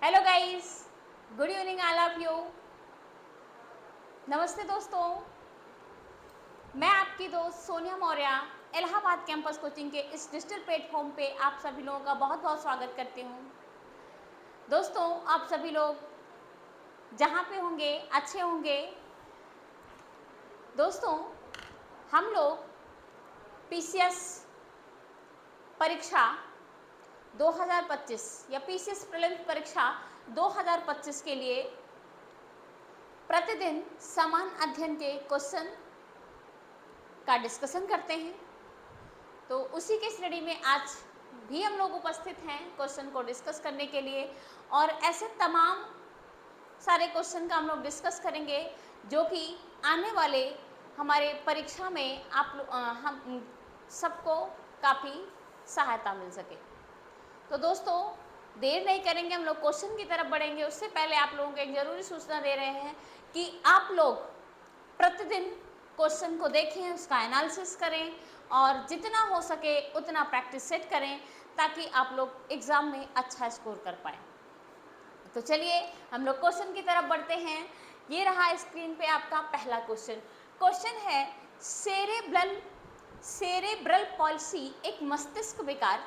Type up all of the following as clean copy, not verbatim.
Hello guys, good evening all of you. नमस्ते दोस्तों, मैं आपकी दोस्त सोनिया मौर्य इलाहाबाद कैंपस कोचिंग के इस डिजिटल प्लेटफॉर्म पे आप सभी लोगों का बहुत बहुत स्वागत करती हूँ। दोस्तों, आप सभी लोग जहाँ पे होंगे अच्छे होंगे। दोस्तों, हम लोग पीसीएस परीक्षा 2025 या पीसीएस प्रीलिम्स परीक्षा 2025 के लिए प्रतिदिन समान अध्ययन के क्वेश्चन का डिस्कशन करते हैं। तो उसी के श्रेणी में आज भी हम लोग उपस्थित हैं क्वेश्चन को डिस्कस करने के लिए, और ऐसे तमाम सारे क्वेश्चन का हम लोग डिस्कस करेंगे जो कि आने वाले हमारे परीक्षा में हम सबको काफ़ी सहायता मिल सके। तो दोस्तों, देर नहीं करेंगे, हम लोग क्वेश्चन की तरफ बढ़ेंगे। उससे पहले आप लोगों को एक ज़रूरी सूचना दे रहे हैं कि आप लोग प्रतिदिन क्वेश्चन को देखें, उसका एनालिसिस करें और जितना हो सके उतना प्रैक्टिस सेट करें ताकि आप लोग एग्ज़ाम में अच्छा स्कोर कर पाएँ। तो चलिए हम लोग क्वेश्चन की तरफ बढ़ते हैं। ये रहा स्क्रीन पे आपका पहला क्वेश्चन। क्वेश्चन है, सेरेब्रल पॉल्सी एक मस्तिष्क विकार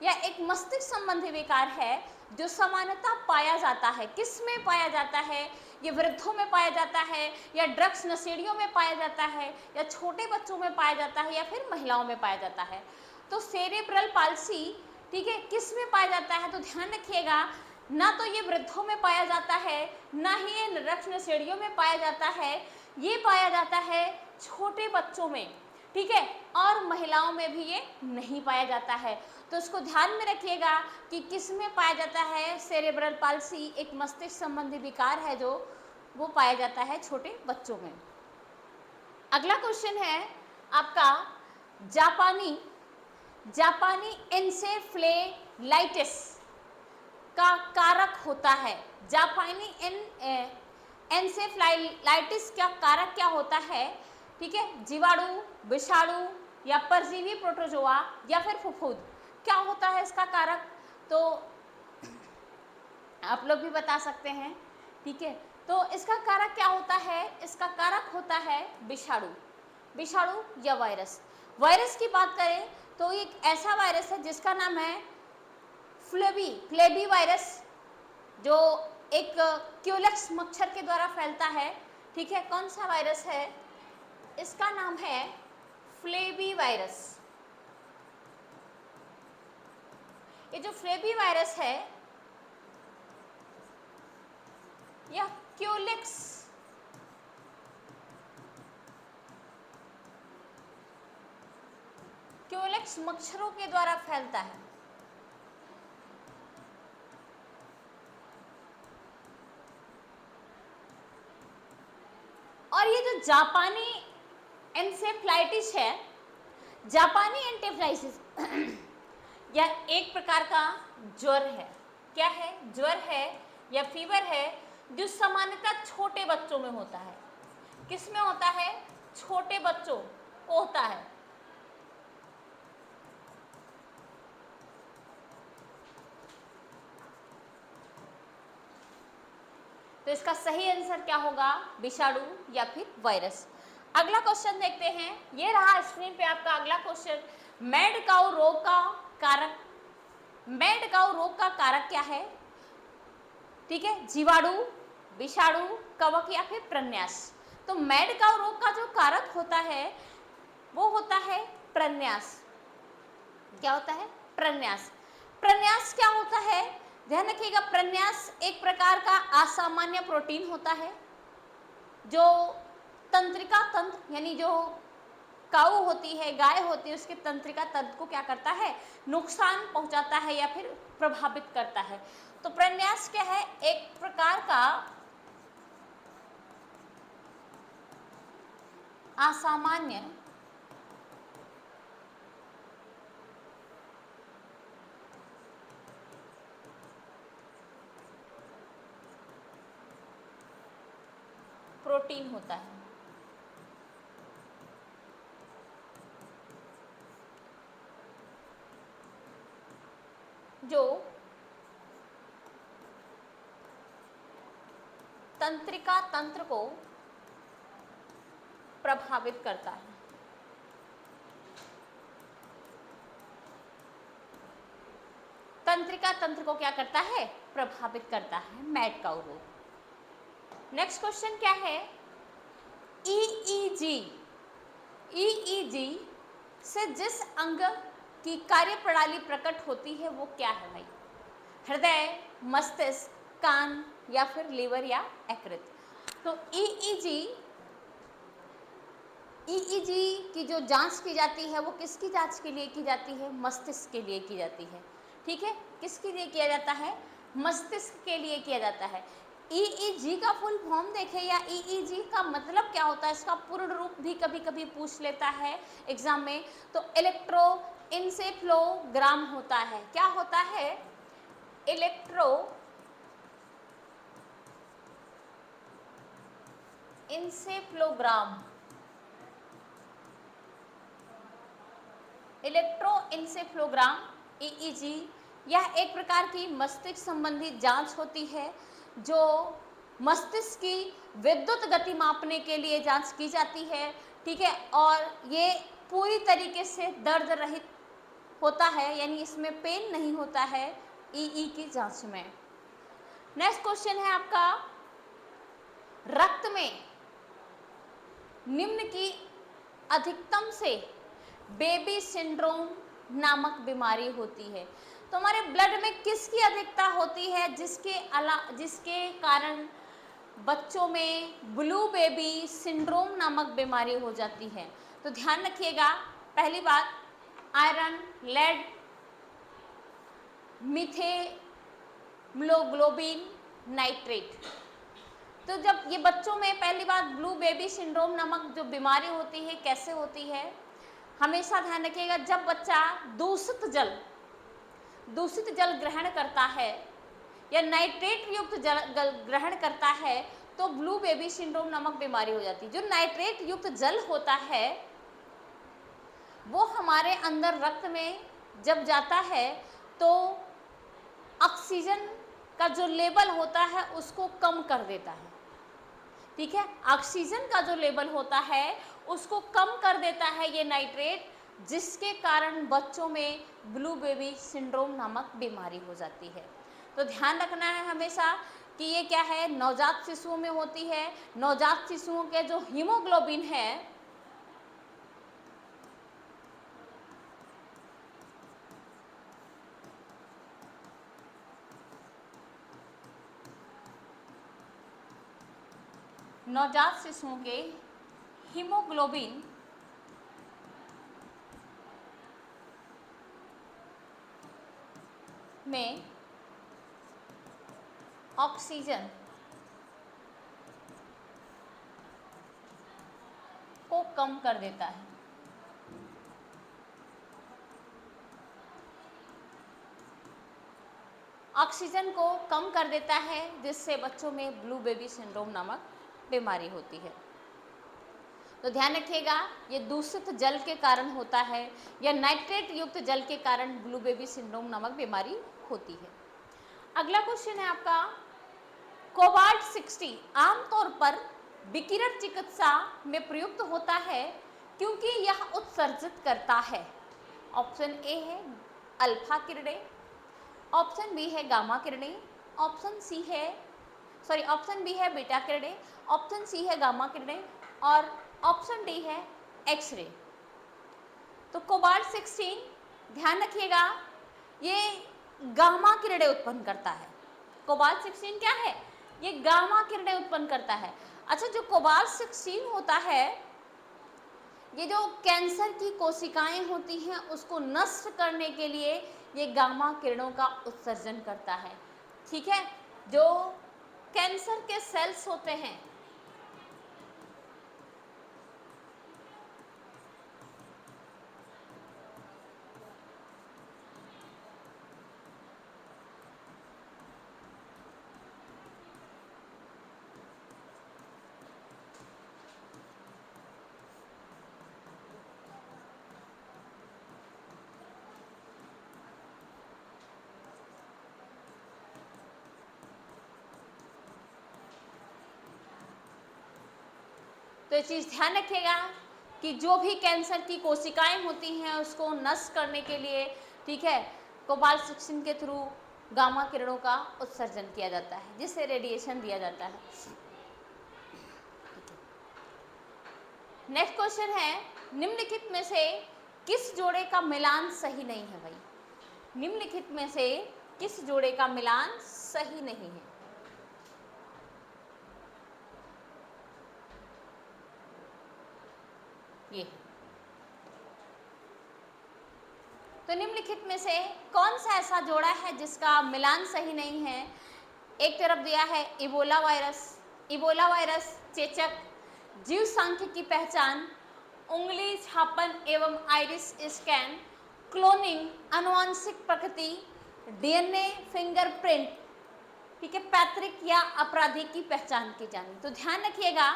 या एक मस्तिष्क संबंधी विकार है जो सामान्यतः पाया जाता है। किस में पाया जाता है? ये वृद्धों में पाया जाता है या ड्रग्स नशेड़ियों में पाया जाता है या छोटे बच्चों में पाया जाता है या फिर महिलाओं में पाया जाता है? तो सेरेब्रल पाल्सी, ठीक है, किस में पाया जाता है? तो ध्यान रखिएगा, ना तो ये वृद्धों में पाया जाता है, ना ही ये ड्रग्स नशेड़ियों में पाया जाता है। ये पाया जाता है छोटे बच्चों में, ठीक है, और महिलाओं में भी ये नहीं पाया जाता है। तो इसको ध्यान में रखिएगा कि किस में पाया जाता है। सेरेब्रल पाल्सी एक मस्तिष्क संबंधी विकार है जो वो पाया जाता है छोटे बच्चों में। अगला क्वेश्चन है आपका, जापानी एन्सेफ्लेलाइटिस का कारक होता है। जापानी एन्सेफ्लाइटिस का कारक क्या होता है? ठीक है, जीवाणु, विषाणु या परजीवी प्रोटोजोआ या फिर फुफूद, क्या होता है इसका कारक? तो आप लोग भी बता सकते हैं, ठीक है। तो इसका कारक क्या होता है? इसका कारक होता है विषाणु या वायरस। वायरस की बात करें तो एक ऐसा वायरस है जिसका नाम है फ्लेबी वायरस, जो एक क्यूलेक्स मच्छर के द्वारा फैलता है, ठीक है। कौन सा वायरस है? इसका नाम है फ्लेबी वायरस। ये जो फ्लेबी वायरस है यह क्यूलेक्स मच्छरों के द्वारा फैलता है। और ये जो जापानी एन्सेफ्लाइटिस है, जापानी एन्सेफ्लाइटिस यह एक प्रकार का ज्वर है। क्या है? ज्वर है या फीवर है जो सामान्यतः छोटे बच्चों में होता है। किस में होता है? छोटे बच्चों को होता है। तो इसका सही आंसर क्या होगा? विषाणु या फिर वायरस। अगला क्वेश्चन देखते हैं। ये रहा स्क्रीन पे आपका अगला क्वेश्चन। मैड काऊ रोग का कारक क्या है? ठीक है, जीवाणु, विषाणु, कवक या फिर प्रन्यास। तो मैड काऊ रोग का जो कारक होता है वो होता है प्रन्यास। क्या होता है? प्रन्यास। प्रन्यास क्या होता है? ध्यान रखिएगा, प्रन्यास एक प्रकार का असामान्य प्रोटीन होता है जो तंत्रिका तंत्र, यानी जो काऊ होती है, गाय होती है, उसके तंत्रिका तंत्र को क्या करता है? नुकसान पहुंचाता है या फिर प्रभावित करता है। तो प्रन्यास क्या है? एक प्रकार का असामान्य प्रोटीन होता है जो तंत्रिका तंत्र को प्रभावित करता है? तंत्रिका तंत्र को क्या करता है? प्रभावित करता है, मैड काउ रोग। नेक्स्ट क्वेश्चन क्या है? ईईजी, ईईजी से जिस अंग की कार्यप्रणाली प्रकट होती है वो क्या है भाई? हृदय, मस्तिष्क, कान या फिर लीवर या यकृत? तो ईईजी, ईईजी की जो जांच की जाती है वो किसकी जांच के लिए की जाती है? मस्तिष्क के लिए की जाती है। ठीक है, किसके लिए किया जाता है? मस्तिष्क के लिए किया जाता है। ईईजी का फुल फॉर्म देखें या ईईजी का मतलब क्या होता है, इसका पूर्ण रूप भी कभी कभी पूछ लेता है एग्जाम में। तो इलेक्ट्रो इंसेफ्लोग्राम होता है। क्या होता है? इलेक्ट्रो इंसेफ्लोग्राम, इलेक्ट्रोइंसेफ्लोग्राम ईईजी, यह एक प्रकार की मस्तिष्क संबंधी जांच होती है जो मस्तिष्क की विद्युत गति मापने के लिए जांच की जाती है। ठीक है, और ये पूरी तरीके से दर्द रहित होता है, यानी इसमें पेन नहीं होता है ईई की जांच में। नेक्स्ट क्वेश्चन है आपका, रक्त में निम्न की अधिकतम से बेबी सिंड्रोम नामक बीमारी होती है? तो हमारे ब्लड में किसकी अधिकता होती है जिसके कारण बच्चों में ब्लू बेबी सिंड्रोम नामक बीमारी हो जाती है? तो ध्यान रखिएगा, पहली बात आयरन, लेड, मिथेमोग्लोबिन, नाइट्रेट। तो जब ये बच्चों में पहली बात ब्लू बेबी सिंड्रोम नामक जो बीमारी होती है कैसे होती है, हमेशा ध्यान रखिएगा, जब बच्चा दूषित जल ग्रहण करता है या नाइट्रेट युक्त जल ग्रहण करता है तो ब्लू बेबी सिंड्रोम नामक बीमारी हो जाती है। जो नाइट्रेट युक्त जल होता है वो हमारे अंदर रक्त में जब जाता है तो ऑक्सीजन का जो लेवल होता है उसको कम कर देता है। ठीक है, ऑक्सीजन का जो लेवल होता है उसको कम कर देता है ये नाइट्रेट, जिसके कारण बच्चों में ब्लू बेबी सिंड्रोम नामक बीमारी हो जाती है। तो ध्यान रखना है हमेशा कि ये क्या है, नवजात शिशुओं में होती है। नवजात शिशुओं के जो हीमोग्लोबिन है नवजात शिशुओं के हीमोग्लोबिन में ऑक्सीजन को कम कर देता है। ऑक्सीजन को कम कर देता है जिससे बच्चों में ब्लू बेबी सिंड्रोम नामक बीमारी होती है। तो ध्यान रखिएगा, ये दूषित जल के कारण होता है या नाइट्रेट युक्त जल के कारण ब्लू बेबी सिंड्रोम नामक बीमारी होती है। अगला क्वेश्चन है आपका, कोबाल्ट 60 आमतौर पर विकिरण चिकित्सा में प्रयुक्त होता है क्योंकि यह उत्सर्जित करता है। ऑप्शन ए है अल्फा किरणें, ऑप्शन बी है गामा किरणें, ऑप्शन बी है बीटा किरणें, ऑप्शन सी है गामा किरणें और ऑप्शन डी है एक्सरे। तो कोबाल्ट 16 ध्यान रखिएगा ये गामा किरणें उत्पन्न करता है। कोबाल्ट 16 क्या है? ये गामा किरणें उत्पन्न करता है। अच्छा, जो कोबाल्ट 16 होता है ये जो कैंसर की कोशिकाएं होती हैं उसको नष्ट करने के लिए ये गामा किरणों का उत्सर्जन करता है। ठीक है, जो कैंसर के सेल्स होते हैं तो ये चीज़ ध्यान रखिएगा कि जो भी कैंसर की कोशिकाएं होती हैं उसको नष्ट करने के लिए, ठीक है, कोबाल्ट 16 के थ्रू गामा किरणों का उत्सर्जन किया जाता है, जिससे रेडिएशन दिया जाता है। नेक्स्ट क्वेश्चन है, निम्नलिखित में से किस जोड़े का मिलान सही नहीं है भाई? निम्नलिखित में से किस जोड़े का मिलान सही नहीं है? ये तो निम्नलिखित में से कौन सा ऐसा जोड़ा है जिसका मिलान सही नहीं है? एक तरफ दिया है इबोला वायरस, इबोला वायरस, चेचक, जीव सांख्य की पहचान, उंगली छापन एवं आइरिस स्कैन, क्लोनिंग, आनुवंशिक प्रकृति, डीएनए फिंगरप्रिंट, ठीक है, पैतृक या आपराधिक की पहचान की जानी। तो ध्यान रखिएगा,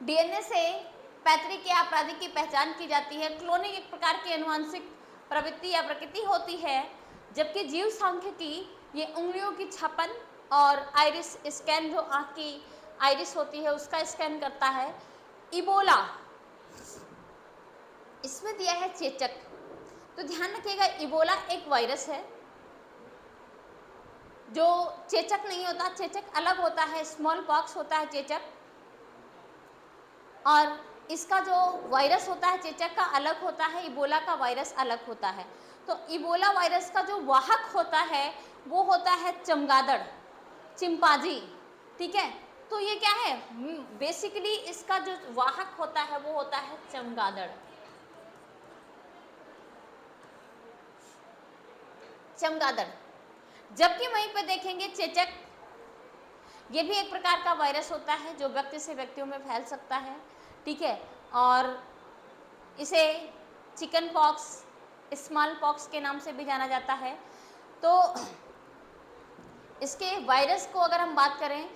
डीएनए से पैतृक या आपराधिक की पहचान की जाती है, क्लोनिंग एक प्रकार की आनुवंशिक प्रवृत्ति या प्रकृति होती है, जबकि जीव सांख्यिकी ये उंगलियों की छपन और आइरिस स्कैन, जो आँख की आइरिस होती है उसका स्कैन करता है। इबोला, इसमें दिया है चेचक। तो ध्यान रखिएगा, इबोला एक वायरस है जो चेचक नहीं होता, चेचक अलग होता है, स्मॉल पॉक्स होता है चेचक, और इसका जो वायरस होता है चेचक का अलग होता है, इबोला का वायरस अलग होता है। तो इबोला वायरस का जो वाहक होता है वो होता है चमगादड़, चिंपांजी, ठीक है। तो ये क्या है, बेसिकली इसका जो वाहक होता है वो होता है चमगादड़, चमगादड़। जबकि वहीं पे देखेंगे चेचक, ये भी एक प्रकार का वायरस होता है जो व्यक्ति से व्यक्तियों में फैल सकता है, ठीक है, और इसे चिकन पॉक्स, स्मॉल पॉक्स के नाम से भी जाना जाता है। तो इसके वायरस को अगर हम बात करें,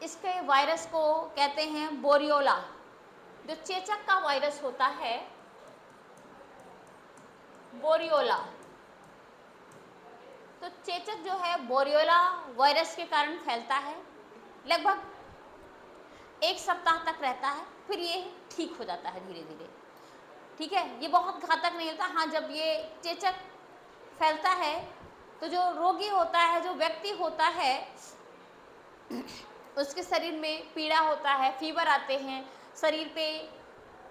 इसके वायरस को कहते हैं बोरियोला। जो चेचक का वायरस होता है बोरियोला, तो चेचक जो है बोरियोला वायरस के कारण फैलता है, लगभग 1 सप्ताह तक रहता है, फिर ये ठीक हो जाता है धीरे धीरे, ठीक है। ये बहुत घातक नहीं होता। हाँ, जब ये चेचक फैलता है तो जो रोगी होता है, जो व्यक्ति होता है, उसके शरीर में पीड़ा होता है, फीवर आते हैं, शरीर पे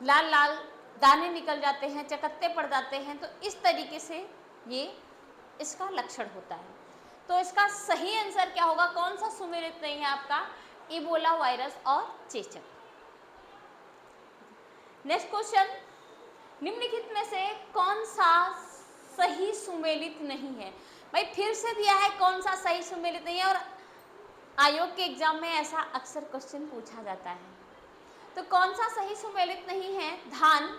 लाल लाल दाने निकल जाते हैं, चकत्ते पड़ जाते हैं। तो इस तरीके से ये इसका लक्षण होता है। तो इसका सही आंसर क्या होगा, कौन सा सुमेलित नहीं है आपका? इबोला वायरस और चेचक। नेक्स्ट क्वेश्चन, निम्नलिखित में से कौन सा सही सुमेलित नहीं है? भाई फिर से दिया है कौन सा सही सुमेलित नहीं है, और आयोग के एग्जाम में ऐसा अक्सर क्वेश्चन पूछा जाता है। तो कौन सा सही सुमेलित नहीं है? धान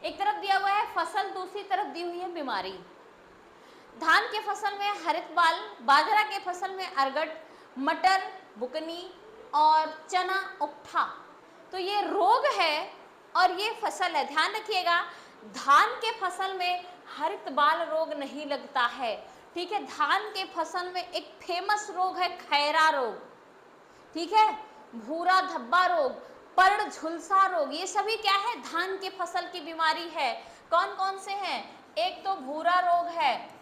एक तरफ दिया हुआ है फसल, दूसरी तरफ दी हुई है बीमारी। धान के फसल में हरित बाल, बाजरा के फसल में अरगट, मटर बुकनी और चना उकठा। तो ये रोग है और ये फसल है। ध्यान रखिएगा, धान के फसल में हरित बाल रोग नहीं लगता है, ठीक है। धान के फसल में एक फेमस रोग है खैरा रोग, ठीक है, भूरा धब्बा रोग, पर्ण झुलसा रोग, ये सभी क्या है, धान के फसल की बीमारी है। कौन कौन से हैं? एक तो भूरा रोग है,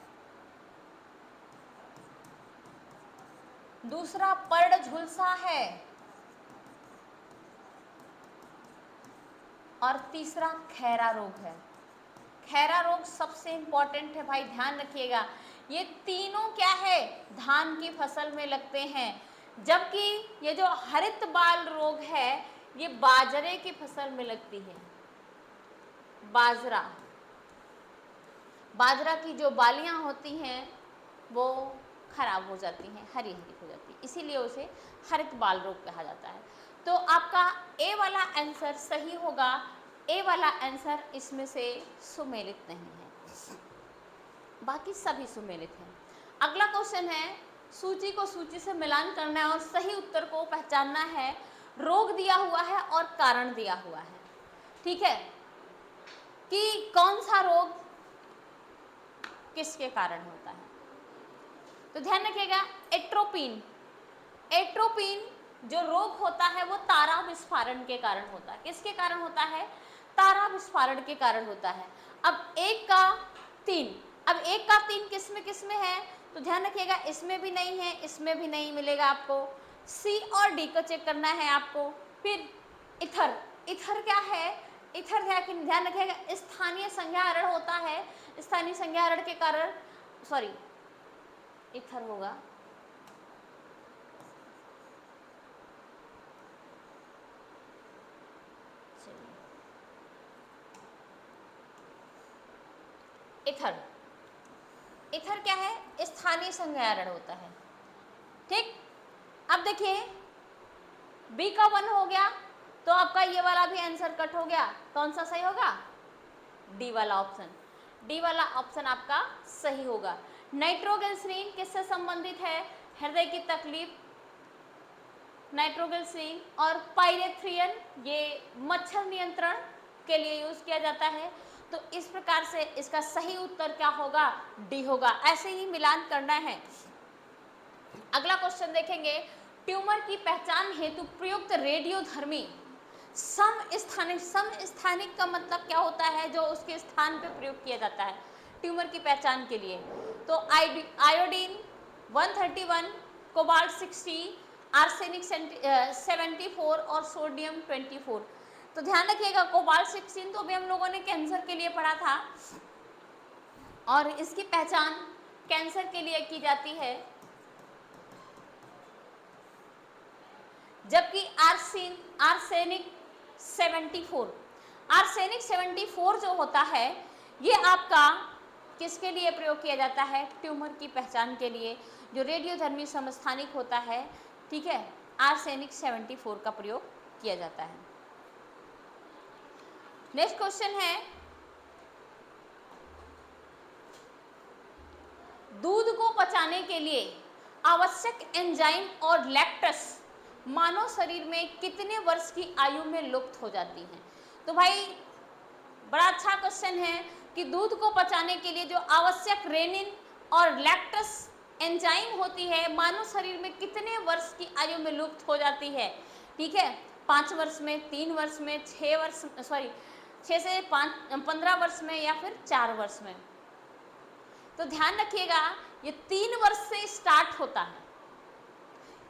दूसरा पर्ण झुलसा है, और तीसरा खैरा रोग है। खैरा रोग सबसे इंपॉर्टेंट है भाई, ध्यान रखिएगा। ये तीनों क्या है, धान की फसल में लगते हैं, जबकि ये जो हरित बाल रोग है ये बाजरे की फसल में लगती है। बाजरा, बाजरा की जो बालियां होती हैं वो खराब हो जाती हैं, हरी हरी हो जाती है, इसीलिए उसे हरित बाल रोग कहा जाता है। तो आपका ए वाला आंसर सही होगा, ए वाला आंसर इसमें से सुमेलित नहीं है, बाकी सभी सुमेलित हैं। अगला क्वेश्चन है, सूची को सूची से मिलान करना है और सही उत्तर को पहचानना है। रोग दिया हुआ है और कारण दिया हुआ है, ठीक है, कि कौन सा रोग किसके कारण होता है। तो ध्यान रखिएगा, एट्रोपिन, एट्रोपिन जो रोग होता है वो तारा विस्फारण के कारण होता है। किसके कारण होता है? तारा विस्फारण के कारण होता है। अब 1 का 3, अब 1 का 3 किस में है? तो ध्यान रखिएगा, इसमें भी नहीं है, इसमें भी नहीं मिलेगा आपको। सी और डी को चेक करना है आपको। फिर इथर, इथर क्या है? इथर ध्यान रखिएगा, स्थानीय संज्ञाहरण होता है। स्थानीय संज्ञाहरण के कारण, सॉरी इथर होगा, इथर, इथर क्या है? स्थानीय संज्ञाहरण होता है। ठीक, अब देखिए बी का 1 हो गया, तो आपका ये वाला भी आंसर कट हो गया। कौन सा सही होगा? डी वाला ऑप्शन, डी वाला ऑप्शन आपका सही होगा। नाइट्रोग्लिसरीन किससे संबंधित है? हृदय की तकलीफ, नाइट्रोग्लिसरीन। और पाइरेथ्रियन ये मच्छर नियंत्रण के लिए यूज किया जाता है। तो इस प्रकार से इसका सही उत्तर क्या होगा? डी होगा। ऐसे ही मिलान करना है। अगला क्वेश्चन देखेंगे, ट्यूमर की पहचान हेतु प्रयुक्त रेडियोधर्मी समस्थानिक, समस्थानिक का मतलब क्या होता है? जो उसके स्थान पे प्रयोग किया जाता है ट्यूमर की पहचान के लिए। तो आयोडीन 131, कोबाल्ट 60, आर्सेनिक 74 और सोडियम 24। तो ध्यान रखिएगा, कोबाल्ट 16 तो अभी हम लोगों ने कैंसर के लिए पढ़ा था और इसकी पहचान कैंसर के लिए की जाती है, जबकि आर्सेनिक 74, आर्सेनिक 74 जो होता है ये आपका किसके लिए प्रयोग किया जाता है? ट्यूमर की पहचान के लिए, जो रेडियोधर्मी समस्थानिक होता है। ठीक है, आर्सेनिक 74 का प्रयोग किया जाता है। नेक्स्ट क्वेश्चन है, दूध को पचाने के लिए आवश्यक एंजाइम और लैक्टस मानव शरीर में कितने वर्ष की आयु में लुप्त हो जाती हैं? तो भाई बड़ा अच्छा क्वेश्चन है कि दूध को पचाने के लिए जो आवश्यक रेनिन और लैक्टस एंजाइम होती है मानव शरीर में कितने वर्ष की आयु में लुप्त हो जाती है? ठीक है, 5 वर्ष में, 3 वर्ष में, 6 वर्ष, सॉरी 6 से 15 वर्ष में, या फिर 4 वर्ष में। तो ध्यान रखिएगा, ये 3 वर्ष से स्टार्ट होता है,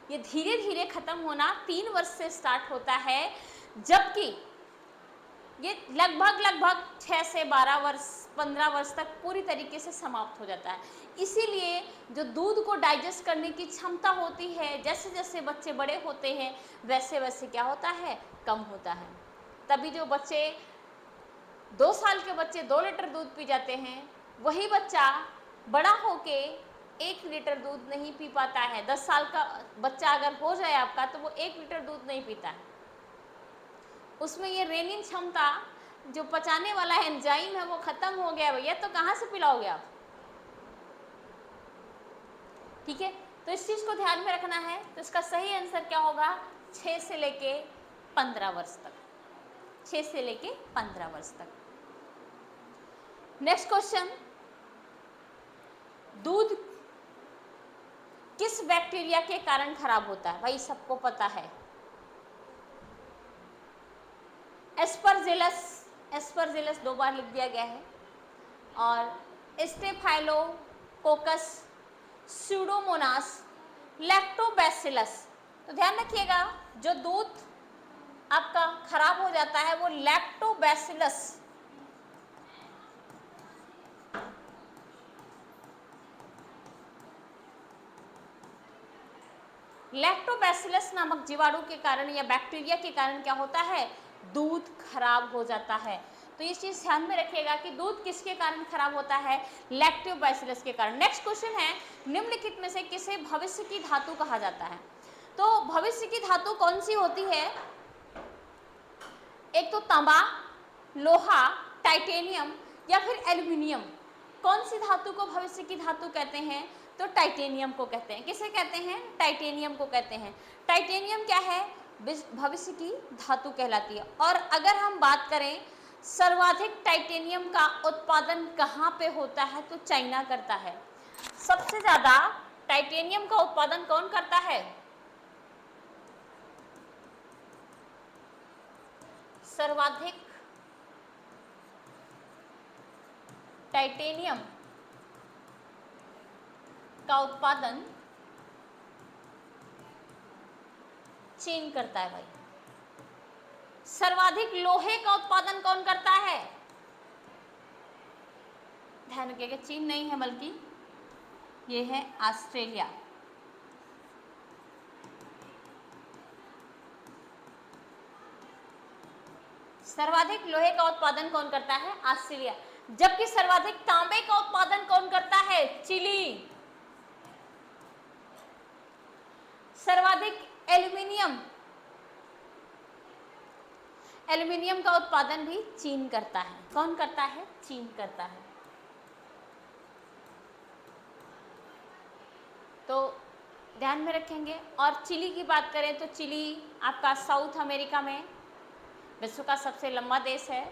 ये धीरे धीरे खत्म होना 3 वर्ष से स्टार्ट होता है, जबकि ये लगभग 6 से 12 वर्ष, 15 वर्ष तक पूरी तरीके से समाप्त हो जाता है। इसीलिए जो दूध को डाइजेस्ट करने की क्षमता होती है, जैसे जैसे बच्चे बड़े होते हैं वैसे वैसे क्या होता है? कम होता है। तभी जो बच्चे 2 साल के बच्चे 2 लीटर दूध पी जाते हैं, वही बच्चा बड़ा होके 1 लीटर दूध नहीं पी पाता है। 10 साल का बच्चा अगर हो जाए आपका, तो वो 1 लीटर दूध नहीं पीता है। उसमें ये रेनिन क्षमता, जो पचाने वाला एंजाइम है, वो खत्म हो गया भैया, तो कहाँ से पिलाओगे आप? ठीक है, तो इस चीज को ध्यान में रखना है। तो इसका सही आंसर क्या होगा? 6 से लेके 15 वर्ष तक, 6 से लेके 15 वर्ष तक। नेक्स्ट क्वेश्चन, दूध किस बैक्टीरिया के कारण खराब होता है? भाई सबको पता है, एस्परजिलस, एस्परजिलस 2 बार लिख दिया गया है, और स्टेफाइलोकोकस, स्यूडोमोनास, लैक्टोबैसिलस। तो ध्यान रखिएगा, जो दूध आपका खराब हो जाता है वो लैक्टोबैसिलस, लैक्टोबैसिलस नामक जीवाणु के कारण या बैक्टीरिया के कारण क्या होता है? दूध खराब हो जाता है। तो ये चीज ध्यान में रखिएगा कि दूध किसके कारण खराब होता है? लैक्टोबैसिलस के कारण। नेक्स्ट क्वेश्चन है, निम्नलिखित में से किसे भविष्य की धातु कहा जाता है? तो भविष्य की धातु कौन सी होती है? एक तो तांबा, लोहा, टाइटेनियम या फिर एल्यूमिनियम। कौन सी धातु को भविष्य की धातु कहते हैं? तो टाइटेनियम को कहते हैं। किसे कहते हैं? टाइटेनियम को कहते हैं। टाइटेनियम क्या है? भविष्य की धातु कहलाती है। और अगर हम बात करें सर्वाधिक टाइटेनियम का उत्पादन कहाँ पे होता है? तो चाइना करता है। सबसे ज्यादा टाइटेनियम का उत्पादन कौन करता है? सर्वाधिक टाइटेनियम का उत्पादन चीन करता है भाई। सर्वाधिक लोहे का उत्पादन कौन करता है? ध्यान रखिएगा, चीन नहीं है बल्कि ये है ऑस्ट्रेलिया। सर्वाधिक लोहे का उत्पादन कौन करता है? ऑस्ट्रेलिया। जबकि सर्वाधिक तांबे का उत्पादन कौन करता है? चिली। सर्वाधिक एल्यूमिनियम का उत्पादन भी चीन करता है। कौन करता है? चीन करता है। तो ध्यान में रखेंगे। और चिली की बात करें तो चिली आपका साउथ अमेरिका में विश्व का सबसे लंबा देश है।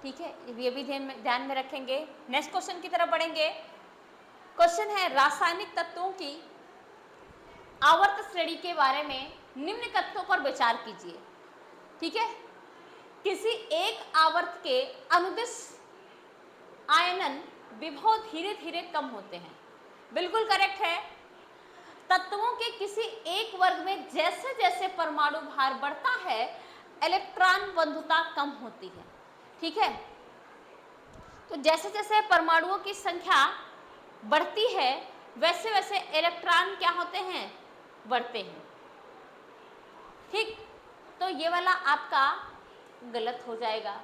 ठीक है, ये भी ध्यान में रखेंगे। नेक्स्ट क्वेश्चन की तरफ बढ़ेंगे। क्वेश्चन है रासायनिक तत्वों की आवर्त श्रेणी के बारे में निम्न कथनों पर विचार कीजिए। ठीक है, किसी एक आवर्त के अनुदिश आयनन विभव धीरे धीरे कम होते हैं। बिल्कुल करेक्ट है। तत्वों के किसी एक वर्ग में जैसे जैसे परमाणु भार बढ़ता है, इलेक्ट्रॉन बंधुता कम होती है। ठीक है, तो जैसे जैसे परमाणुओं की संख्या बढ़ती है वैसे वैसे इलेक्ट्रॉन क्या होते हैं? बढ़ते हैं। ठीक, तो ये वाला आपका गलत हो जाएगा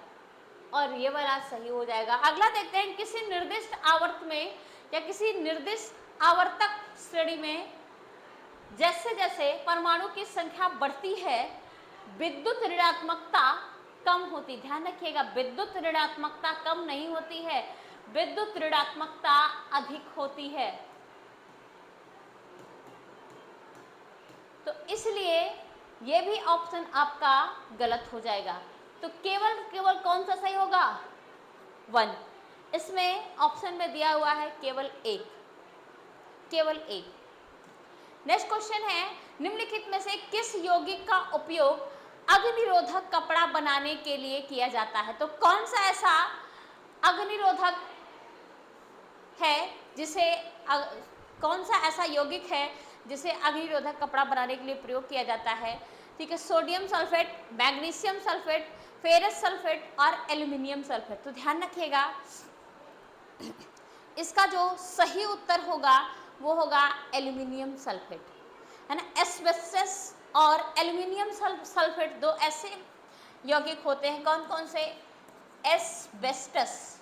और ये वाला सही हो जाएगा। अगला देखते हैं, किसी निर्दिष्ट आवर्त में या किसी निर्दिष्ट आवर्तक श्रेणी में जैसे जैसे परमाणु की संख्या बढ़ती है विद्युत ऋणात्मकता कम होती। ध्यान रखिएगा, विद्युत ऋणात्मकता कम नहीं होती है, विद्युत ऋणात्मकता अधिक होती है। तो इसलिए ये भी ऑप्शन आपका गलत हो जाएगा। तो केवल कौन सा सही होगा? 1। इसमें ऑप्शन में दिया हुआ है केवल एक। नेक्स्ट क्वेश्चन है, निम्नलिखित में से किस यौगिक का उपयोग अग्निरोधक कपड़ा बनाने के लिए किया जाता है? तो कौन सा ऐसा अग्निरोधक है जिसे कौन सा ऐसा यौगिक है जिसे अग्निरोधक कपड़ा बनाने के लिए प्रयोग किया जाता है? ठीक है, sodium sulphate, magnesium sulphate, ferrous sulphate और एल्यूमिनियम सल्फेट। तो ध्यान रखिएगा, इसका जो सही उत्तर होगा वो होगा एल्यूमिनियम सल्फेट, है ना। एस्बेस्टस और एल्यूमिनियम सल्फेट दो ऐसे यौगिक होते हैं। कौन कौन से? एस्बेस्टस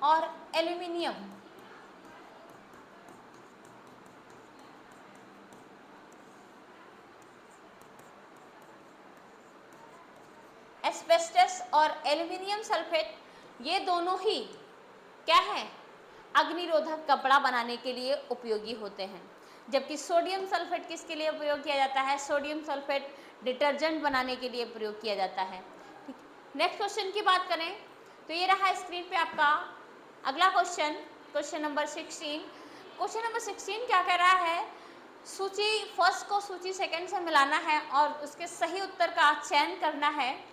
और एल्यूमिनियम। एस्बेस्टस और एल्यूमिनियम सल्फेट ये दोनों ही क्या है? अग्निरोधक कपड़ा बनाने के लिए उपयोगी होते हैं। जबकि सोडियम सल्फेट किसके लिए प्रयोग किया जाता है? सोडियम सल्फेट डिटर्जेंट बनाने के लिए प्रयोग किया जाता है। ठीक, नेक्स्ट क्वेश्चन की बात करें तो ये रहा स्क्रीन पे आपका अगला question, question number 16। Question number 16 क्या कह रहा है? सूची फर्स्ट को सूची सेकंड से मिलाना है और उसके सही उत्तर का चयन करना है।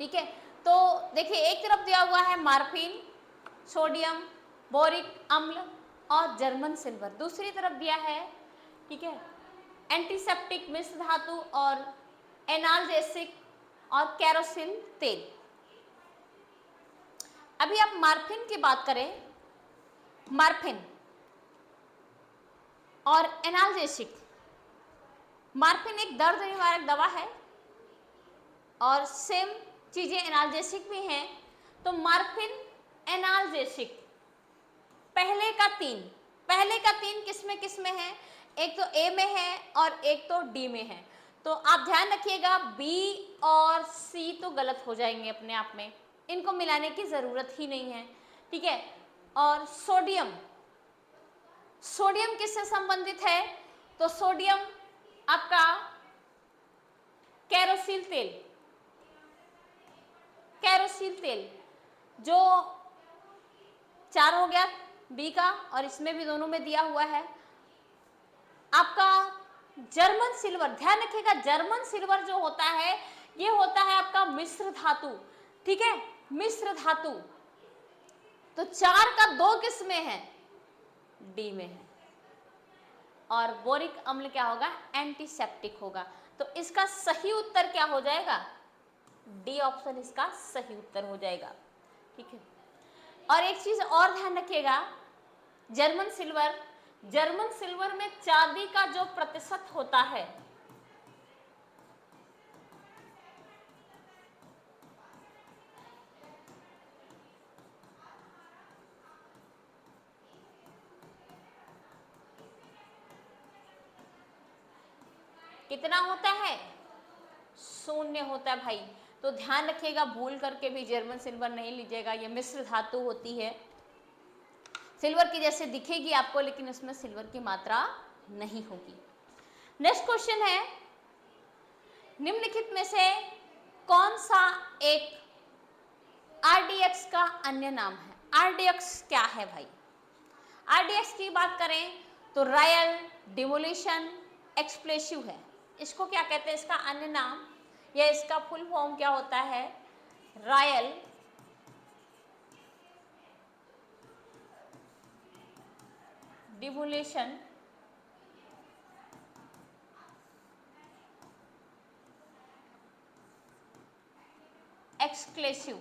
ठीक है, तो देखिए एक तरफ दिया हुआ है मार्फिन, सोडियम, बोरिक अम्ल और जर्मन सिल्वर। दूसरी तरफ दिया है, ठीक है, एंटीसेप्टिक मिश्र धातु और एनाल्जेसिक और कैरोसिन तेल। अभी आप मार्फिन की बात करें, मार्फिन और एनाल्जेसिक। मार्फिन एक दर्द निवारक दवा है और सेम चीजें एनाल्जेसिक भी हैं। तो मार्फिन एनाल्जेसिक पहले का तीन किस में है? एक तो ए में है और एक तो डी में है। तो आप ध्यान रखिएगा, बी और सी तो गलत हो जाएंगे अपने आप में, इनको मिलाने की जरूरत ही नहीं है। ठीक है, और सोडियम किससे संबंधित है? तो सोडियम आपका कैरोसिल तेल जो 4 हो गया बी का, और इसमें भी दोनों में दिया हुआ है। आपका जर्मन सिल्वर, ध्यान रखिएगा जर्मन सिल्वर जो होता है ये होता है आपका मिश्र धातु, ठीक है, मिश्र धातु। तो 4 का 2 किस में है, डी में है। और बोरिक अम्ल क्या होगा, एंटीसेप्टिक होगा। तो इसका सही उत्तर क्या हो जाएगा, डी ऑप्शन इसका सही उत्तर हो जाएगा, ठीक है। और एक चीज और ध्यान रखिएगा, जर्मन सिल्वर में चांदी का जो प्रतिशत होता है, कितना होता है, 0 होता है भाई। तो ध्यान रखिएगा, भूल करके भी जर्मन सिल्वर नहीं लीजिएगा, ये मिश्र धातु होती है, सिल्वर की जैसे दिखेगी आपको, लेकिन उसमें सिल्वर की मात्रा नहीं होगी। नेक्स्ट क्वेश्चन है, निम्नलिखित में से कौन सा एक आरडीएक्स का अन्य नाम है। आरडीएक्स क्या है भाई, आरडीएक्स की बात करें तो रायल डिमोलिशन एक्सप्लेसिव है। इसको क्या कहते हैं, इसका अन्य नाम या इसका फुल फॉर्म क्या होता है, रायल डिमोलिशन एक्सक्लेसिव।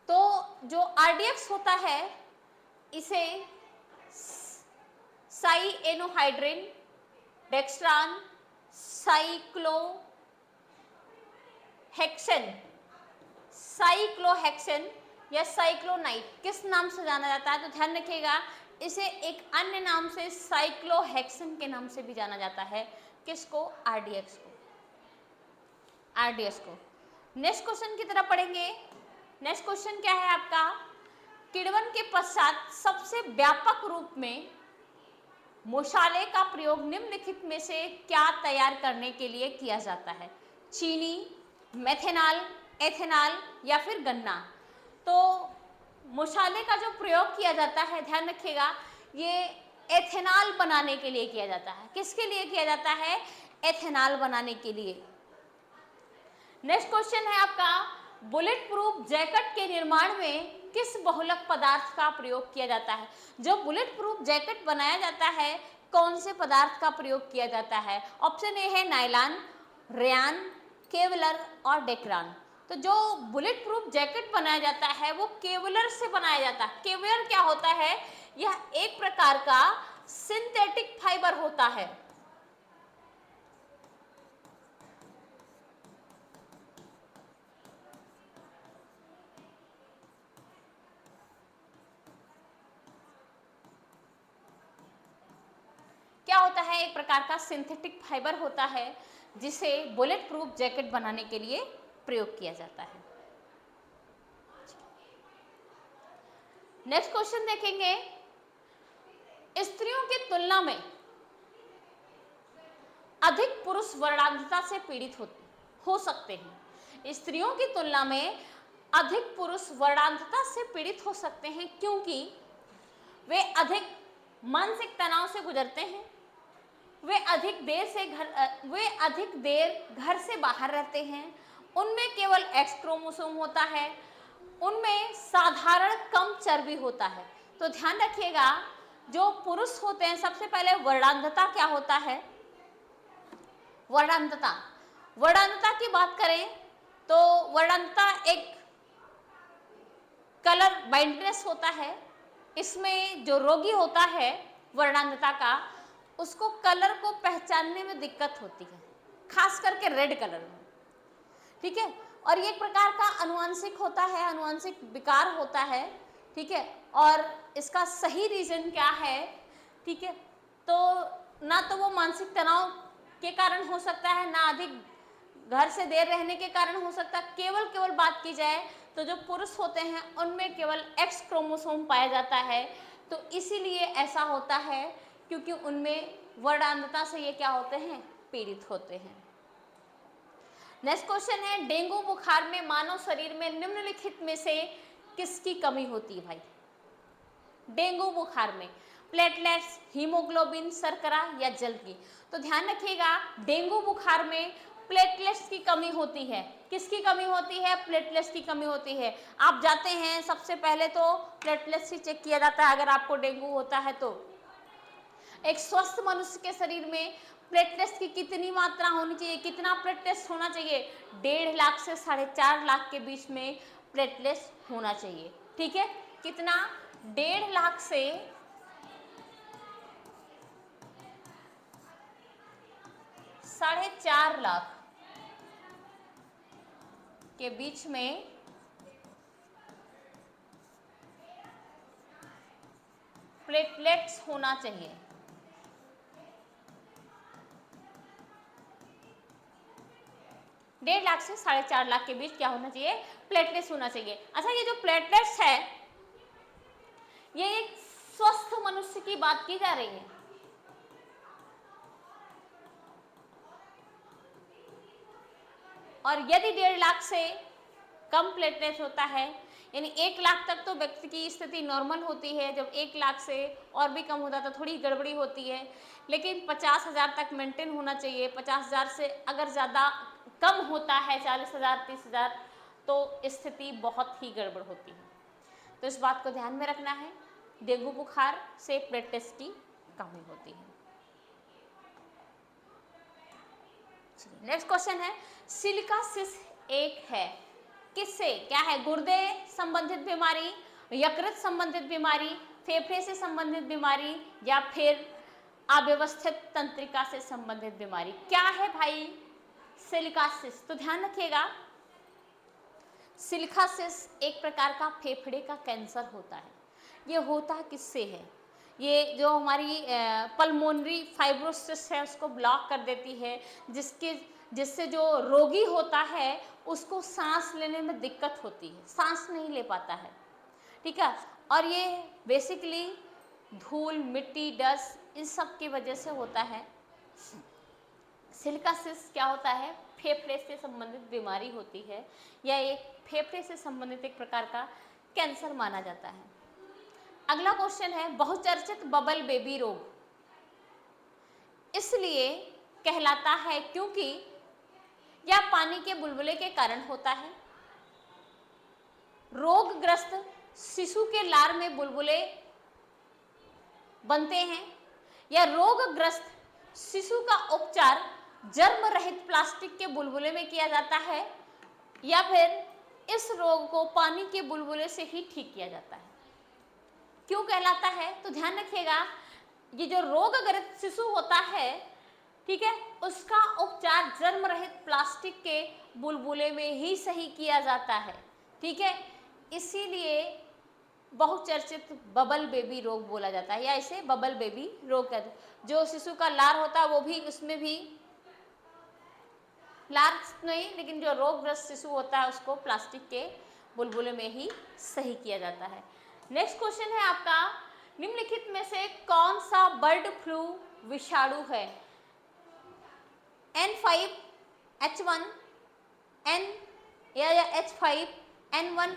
तो जो आरडीएक्स होता है इसे साई एनोहाइड्रिन, डेक्सट्रान, साइक्लोहेक्सेन या साइक्लोनाइट किस नाम से जाना जाता है। तो ध्यान रखिएगा, इसे एक अन्य नाम से साइक्लोहेक्सेन के नाम से भी जाना जाता है। किसको, आरडीएक्स को, आरडीएक्स को। नेक्स्ट क्वेश्चन की तरफ पढ़ेंगे। नेक्स्ट क्वेश्चन क्या है आपका, किण्वन के पश्चात सबसे व्यापक रूप में मसाले का प्रयोग निम्नलिखित में से क्या तैयार करने के लिए किया जाता है, चीनी, मेथेनॉल, एथेनॉल या फिर गन्ना। तो मसाले का जो प्रयोग किया जाता है, ध्यान रखिएगा, ये एथेनॉल बनाने के लिए किया जाता है। किसके लिए किया जाता है, एथेनॉल बनाने के लिए। नेक्स्ट क्वेश्चन है आपका, बुलेट प्रूफ जैकेट के निर्माण में किस बहुलक पदार्थ का प्रयोग किया जाता है। जो बुलेट प्रूफ जैकेट बनाया जाता है कौन से पदार्थ का प्रयोग किया जाता है। ऑप्शन ए है नायलॉन, रेयान, केवलर और डेक्रान। तो जो बुलेट प्रूफ जैकेट बनाया जाता है वो केवलर से बनाया जाता है। केवलर क्या होता है, यह एक प्रकार का सिंथेटिक फाइबर होता है। क्या होता है, एक प्रकार का सिंथेटिक फाइबर होता है जिसे बुलेट प्रूफ जैकेट बनाने के लिए प्रयोग किया जाता है। नेक्स्ट क्वेश्चन देखेंगे, स्त्रियों की तुलना में अधिक पुरुष वर्णांधता से पीड़ित हो सकते हैं। स्त्रियों की तुलना में अधिक पुरुष वर्णांधता से पीड़ित हो सकते हैं क्योंकि वे अधिक मानसिक तनाव से गुजरते हैं, वे अधिक देर घर से बाहर रहते हैं, उनमें केवल एक्स क्रोमोसोम होता है, उनमें साधारण कम चर्बी होता है। तो ध्यान रखिएगा, जो पुरुष होते हैं, सबसे पहले वर्णांधता क्या होता है, वर्णांधता की बात करें तो वर्णांधता एक कलर ब्लाइंडनेस होता है। इसमें जो रोगी होता है वर्णांधता का, उसको कलर को पहचानने में दिक्कत होती है, खास करके रेड कलर में, ठीक है। और ये एक प्रकार का अनुवांशिक होता है, अनुवांशिक विकार होता है, ठीक है। और इसका सही रीजन क्या है, ठीक है, तो ना तो वो मानसिक तनाव के कारण हो सकता है, ना अधिक घर से देर रहने के कारण हो सकता है। केवल बात की जाए तो जो पुरुष होते हैं उनमें केवल एक्स क्रोमोसोम पाया जाता है, तो इसीलिए ऐसा होता है क्योंकि उनमें वर्णांधता से ये क्या होते हैं, पीड़ित होते हैं। नेक्स्ट क्वेश्चन है, डेंगू बुखार में मानव शरीर में निम्नलिखित में से किसकी कमी होती है भाई। डेंगू बुखार में? प्लेटलेट्स, हीमोग्लोबिन, शर्करा या जल की? तो ध्यान रखिएगा, डेंगू बुखार में प्लेटलेट्स की कमी होती है। किसकी कमी होती है? प्लेटलेट्स की कमी होती है। आप जाते हैं, सबसे पहले तो प्लेटलेट्स ही चेक किया जाता है अगर आपको डेंगू होता है तो। एक स्वस्थ मनुष्य के शरीर में प्लेटलेट्स की कितनी मात्रा होनी चाहिए, कितना प्लेटलेट्स होना चाहिए? 1.5 लाख से 4.5 लाख के बीच में प्लेटलेट्स होना चाहिए। ठीक है, कितना? 1.5 लाख से 4.5 लाख के बीच में प्लेटलेट्स होना चाहिए। डेढ़ लाख से 4.5 लाख के बीच क्या होना चाहिए? प्लेटलेट्स होना चाहिए। अच्छा, ये जो प्लेटलेट्स है, ये एक स्वस्थ मनुष्य की बात की जा रही है। और यदि 1.5 लाख से कम प्लेटलेट्स होता है, यानी 1 लाख तक तो व्यक्ति की स्थिति नॉर्मल होती है, जब 1 लाख से और भी कम होता तो थोड़ी गड़बड़ी होती है, लेकिन 50,000 तक मेंटेन होना चाहिए। 50,000 से अगर ज़्यादा कम होता है, 40,000, 30,000, तो स्थिति बहुत ही गड़बड़ होती है। तो इस बात को ध्यान में रखना है, डेंगू बुखार से प्लेटलेट्स की कमी होती है। नेक्स्ट क्वेश्चन है, सिलिकासिस एक है किससे? क्या है? गुर्दे संबंधित बीमारी, यकृत संबंधित बीमारी, फेफड़े से संबंधित बीमारी, या फिर अव्यवस्थित तंत्रिका से संबंधित बीमारी? क्या है भाई सिलिकासिस? तो ध्यान रखिएगा, सिलिकासिस एक प्रकार का फेफड़े का कैंसर होता है। ये होता किससे है? ये जो हमारी पल्मोनरी फाइब्रोसिस है उसको ब्लॉक कर देती है, जिससे जो रोगी होता है उसको सांस लेने में दिक्कत होती है, सांस नहीं ले पाता है। ठीक है, और ये बेसिकली धूल, मिट्टी, डस्ट, इन सब की वजह से होता है। सिलिकासिस क्या होता है? फेफड़े से संबंधित बीमारी होती है, या एक फेफड़े से संबंधित एक प्रकार का कैंसर माना जाता है। अगला क्वेश्चन है, बहुचर्चित बबल बेबी रोग इसलिए कहलाता है क्योंकि यह पानी के बुलबुले के कारण होता है। रोगग्रस्त शिशु के लार में बुलबुले बनते हैं, या रोगग्रस्त शिशु का उपचार जर्म रहित प्लास्टिक के बुलबुले में किया जाता है, या फिर इस रोग को पानी के बुलबुले से ही ठीक किया जाता है। क्यों कहलाता है? तो ध्यान रखिएगा, ये जो रोगग्रस्त शिशु होता है, ठीक है, उसका उपचार जर्म रहित प्लास्टिक के बुलबुले में ही सही किया जाता है। ठीक है, इसीलिए बहुचर्चित बबल बेबी रोग बोला जाता है, या इसे बबल बेबी रोग कहते हैं। जो शिशु का लार होता है वो भी, उसमें भी लार नहीं, लेकिन जो रोगग्रस्त शिशु होता है उसको प्लास्टिक के बुलबुले में ही सही किया जाता है। नेक्स्ट क्वेश्चन है आपका, निम्नलिखित में से कौन सा बर्ड फ्लू विषाणु है? N5H1 N या H5N1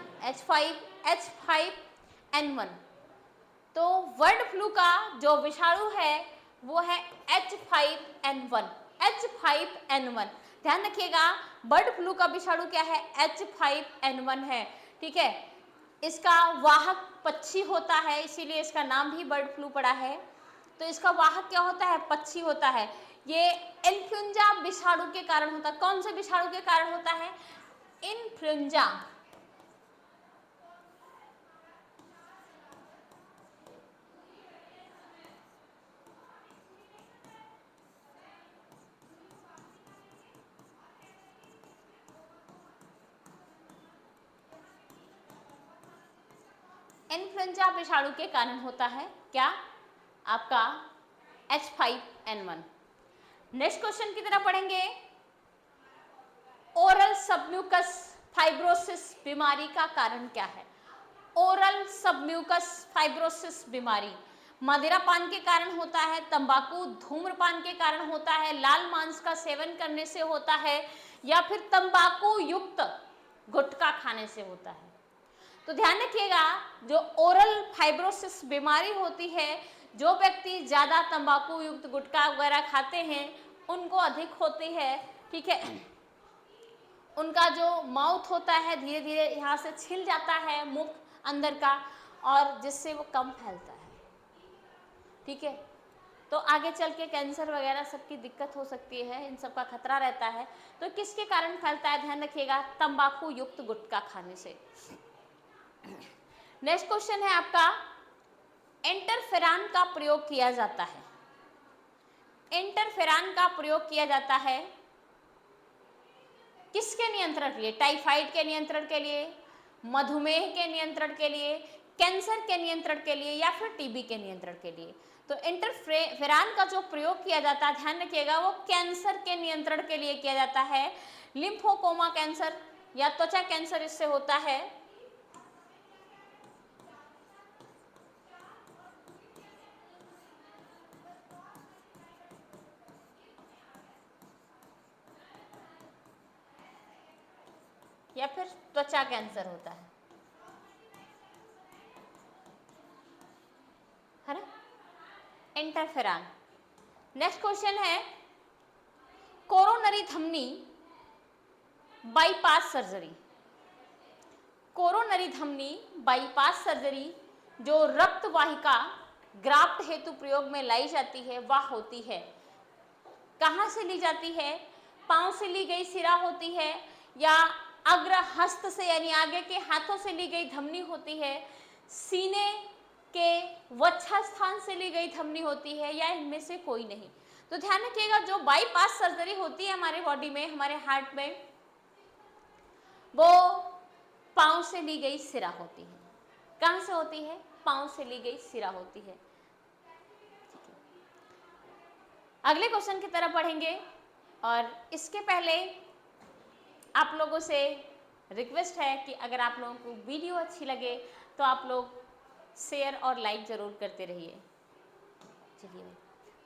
H5N1। तो बर्ड फ्लू का जो विषाणु है वो है H5N1। H5N1 ध्यान रखिएगा, बर्ड फ्लू का विषाणु क्या है? H5N1 है। ठीक है, इसका वाहक पक्षी होता है, इसीलिए इसका नाम भी बर्ड फ्लू पड़ा है। तो इसका वाहक क्या होता है? पक्षी होता है। ये इन्फ्लुएंजा विषाणु के कारण होता है। कौन से विषाणु के कारण होता है? इन्फ्लुएंजा। इन्फ्लुएंजा विषाणु के कारण होता है क्या? आपका H5N1। नेक्स्ट क्वेश्चन की तरफ पढ़ेंगे, ओरल सबम्यूकस फाइब्रोसिस बीमारी का कारण क्या है? ओरल सबम्यूकस फाइब्रोसिस बीमारी मदिरापान के कारण होता है, तंबाकू धूम्रपान के कारण होता है, लाल मांस का सेवन करने से होता है, या फिर तंबाकू युक्त गुटखा खाने से होता है? तो ध्यान रखिएगा, जो ओरल फाइब्रोसिस बीमारी होती है, जो व्यक्ति ज़्यादा तंबाकू युक्त गुटखा वगैरह खाते हैं उनको अधिक होती है, ठीक है। उनका जो माउथ होता है धीरे धीरे यहाँ से छिल जाता है मुख अंदर का, और जिससे वो कम फैलता है, ठीक है। तो आगे चल के कैंसर वगैरह सबकी दिक्कत हो सकती है, इन सब का खतरा रहता है। तो किसके कारण फैलता है, ध्यान रखिएगा, तंबाकू युक्त गुटखा खाने से। नेक्स्ट क्वेश्चन है आपका, इंटरफेरॉन का प्रयोग किया जाता है। इंटरफेरॉन का प्रयोग किया जाता है किसके नियंत्रण के लिए, टाइफाइड के नियंत्रण के लिए, मधुमेह के नियंत्रण के लिए, कैंसर के नियंत्रण के लिए, या फिर टीबी के नियंत्रण के लिए। तो इंटरफेरॉन का जो प्रयोग किया जाता है, ध्यान रखिएगा, वो कैंसर के नियंत्रण के लिए किया जाता है। लिम्फोकोमा कैंसर या त्वचा कैंसर इससे होता है। या फिर त्वचा कैंसर होता है ना, इंटरफेरॉन। नेक्स्ट क्वेश्चन है, कोरोनरी धमनी बाईपास सर्जरी। कोरोनरी धमनी बाईपास सर्जरी जो रक्त वाहिका ग्राफ्ट हेतु प्रयोग में लाई जाती है वह होती है, कहाँ से ली जाती है, पांव से ली गई सिरा होती है, या अग्र हस्त से यानी आगे के हाथों से ली गई धमनी होती है, सीने के वक्षा स्थान से ली गई धमनी होती है, या इनमें से कोई नहीं। तो ध्यान रखिएगा, जो बाईपास सर्जरी होती है हमारे बॉडी में, हमारे हार्ट में, वो पांव से ली गई सिरा होती है। कहां से होती है, पांव से ली गई सिरा होती है। अगले क्वेश्चन की तरफ बढ़ेंगे, और इसके पहले आप लोगों से रिक्वेस्ट है कि अगर आप लोगों को वीडियो अच्छी लगे तो आप लोग शेयर और लाइक जरूर करते रहिए। चलिए,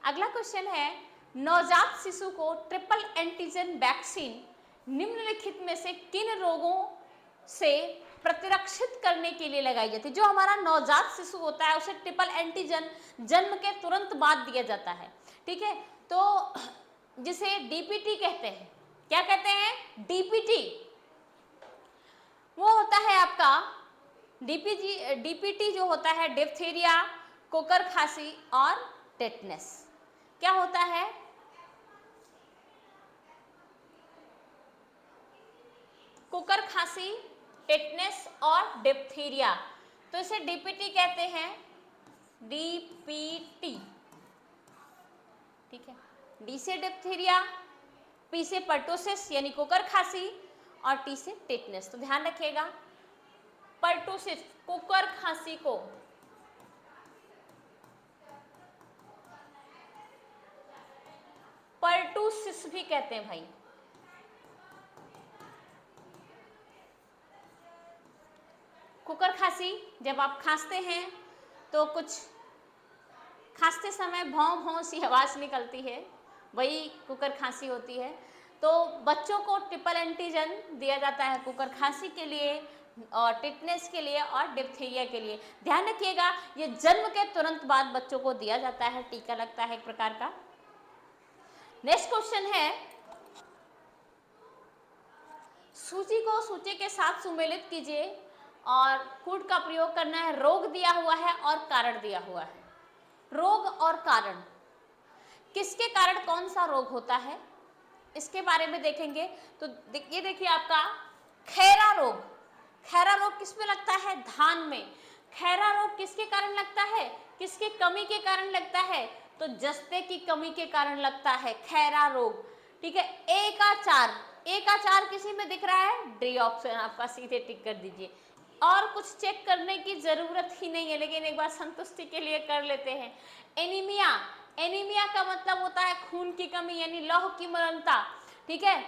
अगला क्वेश्चन है, नवजात शिशु को ट्रिपल एंटीजन वैक्सीन निम्नलिखित में से किन रोगों से प्रतिरक्षित करने के लिए लगाई जाती है। जो हमारा नवजात शिशु होता है उसे ट्रिपल एंटीजन जन्म के तुरंत बाद दिया जाता है, ठीक है। तो जिसे डीपीटी कहते हैं, क्या कहते हैं, डीपीटी, वो होता है आपका डीपीटी जो होता है डिप्थीरिया, कोकर खांसी और टेटनस। क्या होता है, कुकर खांसी, टेटनस और डिप्थीरिया। तो इसे डीपीटी कहते हैं, डीपीटी, ठीक है। डी से डिप्थीरिया, पी से पर्टोसिस यानी कुकर खांसी, और टी से टेटनस। तो ध्यान रखिएगा, पर्टोसिस कुकर खांसी को पर्टोसिस भी कहते हैं भाई। कुकर खांसी, जब आप खांसते हैं तो कुछ खांसते समय भौं भौं सी आवाज़ निकलती है, वही कुकर खांसी होती है। तो बच्चों को ट्रिपल एंटीजन दिया जाता है कुकर खांसी के लिए, और टिटनेस के लिए, और डिप्थीरिया के लिए। ध्यान रखिएगा, ये जन्म के तुरंत बाद बच्चों को दिया जाता है, टीका लगता है एक प्रकार का। नेक्स्ट क्वेश्चन है, सूची को सूची के साथ सुमेलित कीजिए, और कूट का प्रयोग करना है। रोग दिया हुआ है और कारण दिया हुआ है। रोग और कारण, किसके कारण कौन सा रोग होता है इसके बारे में देखेंगे। तो ये देखिए आपका खैरा रोग। खैरा रोग किस में लगता है, धान में। खैरा रोग किसके कारण लगता है, किसकी कमी के कारण लगता है, तो जस्ते की कमी के कारण लगता है खैरा रोग, ठीक है। ए का 4, ए का 4 किसी में दिख रहा है, डी ऑप्शन आपका, सीधे टिक कर दीजिए। और कुछ चेक करने की जरूरत ही नहीं है, लेकिन एक बार संतुष्टि के लिए कर लेते हैं। एनीमिया, एनीमिया का मतलब होता है खून की कमी यानी लौह की मरनता, ठीक है।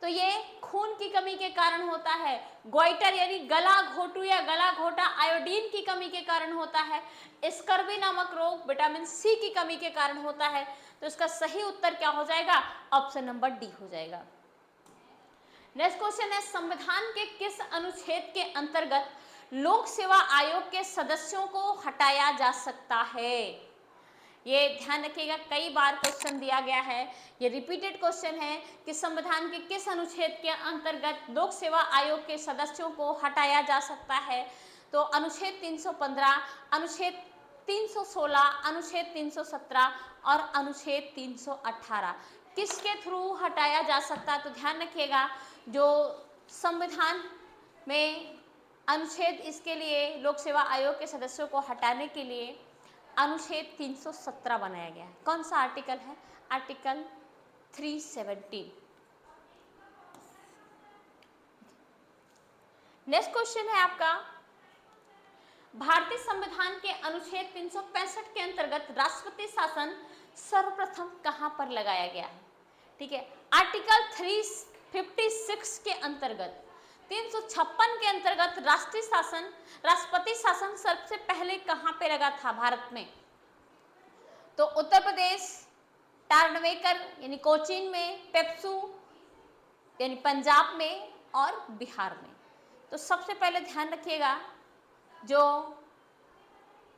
तो ये खून की कमी के कारण होता है। गोइटर यानी गला घोटू या गला घोटा आयोडीन की कमी के कारण होता है। स्कर्वी नामक रोग विटामिन सी की कमी के कारण होता है। तो इसका सही उत्तर क्या हो जाएगा, ऑप्शन नंबर डी हो जाएगा। नेक्स्ट क्वेश्चन है, संविधान के किस अनुच्छेद के अंतर्गत लोक सेवा आयोग के सदस्यों को हटाया जा सकता है? ये ध्यान रखिएगा, कई बार क्वेश्चन दिया गया है, ये रिपीटेड क्वेश्चन है कि संविधान के किस अनुच्छेद के अंतर्गत लोक सेवा आयोग के सदस्यों को हटाया जा सकता है? तो अनुच्छेद 315, अनुच्छेद 316, अनुच्छेद 317 और अनुच्छेद 318 किसके थ्रू हटाया जा सकता है? तो ध्यान रखिएगा, जो संविधान में अनुच्छेद इसके लिए लोक सेवा आयोग के सदस्यों को हटाने के लिए अनुच्छेद 317 बनाया गया है। कौन सा आर्टिकल है? आर्टिकल 317। नेक्स्ट क्वेश्चन है आपका, भारतीय संविधान के अनुच्छेद 365 के अंतर्गत राष्ट्रपति शासन सर्वप्रथम कहां पर लगाया गया है? ठीक है, आर्टिकल 356 के अंतर्गत, 356 के अंतर्गत राष्ट्रपति शासन सबसे पहले कहां पे लगा था भारत में? तो उत्तर प्रदेश, टारनवेकर यानी कोचीन में, पेप्सू यानी पंजाब में और बिहार में। तो सबसे पहले ध्यान रखिएगा, जो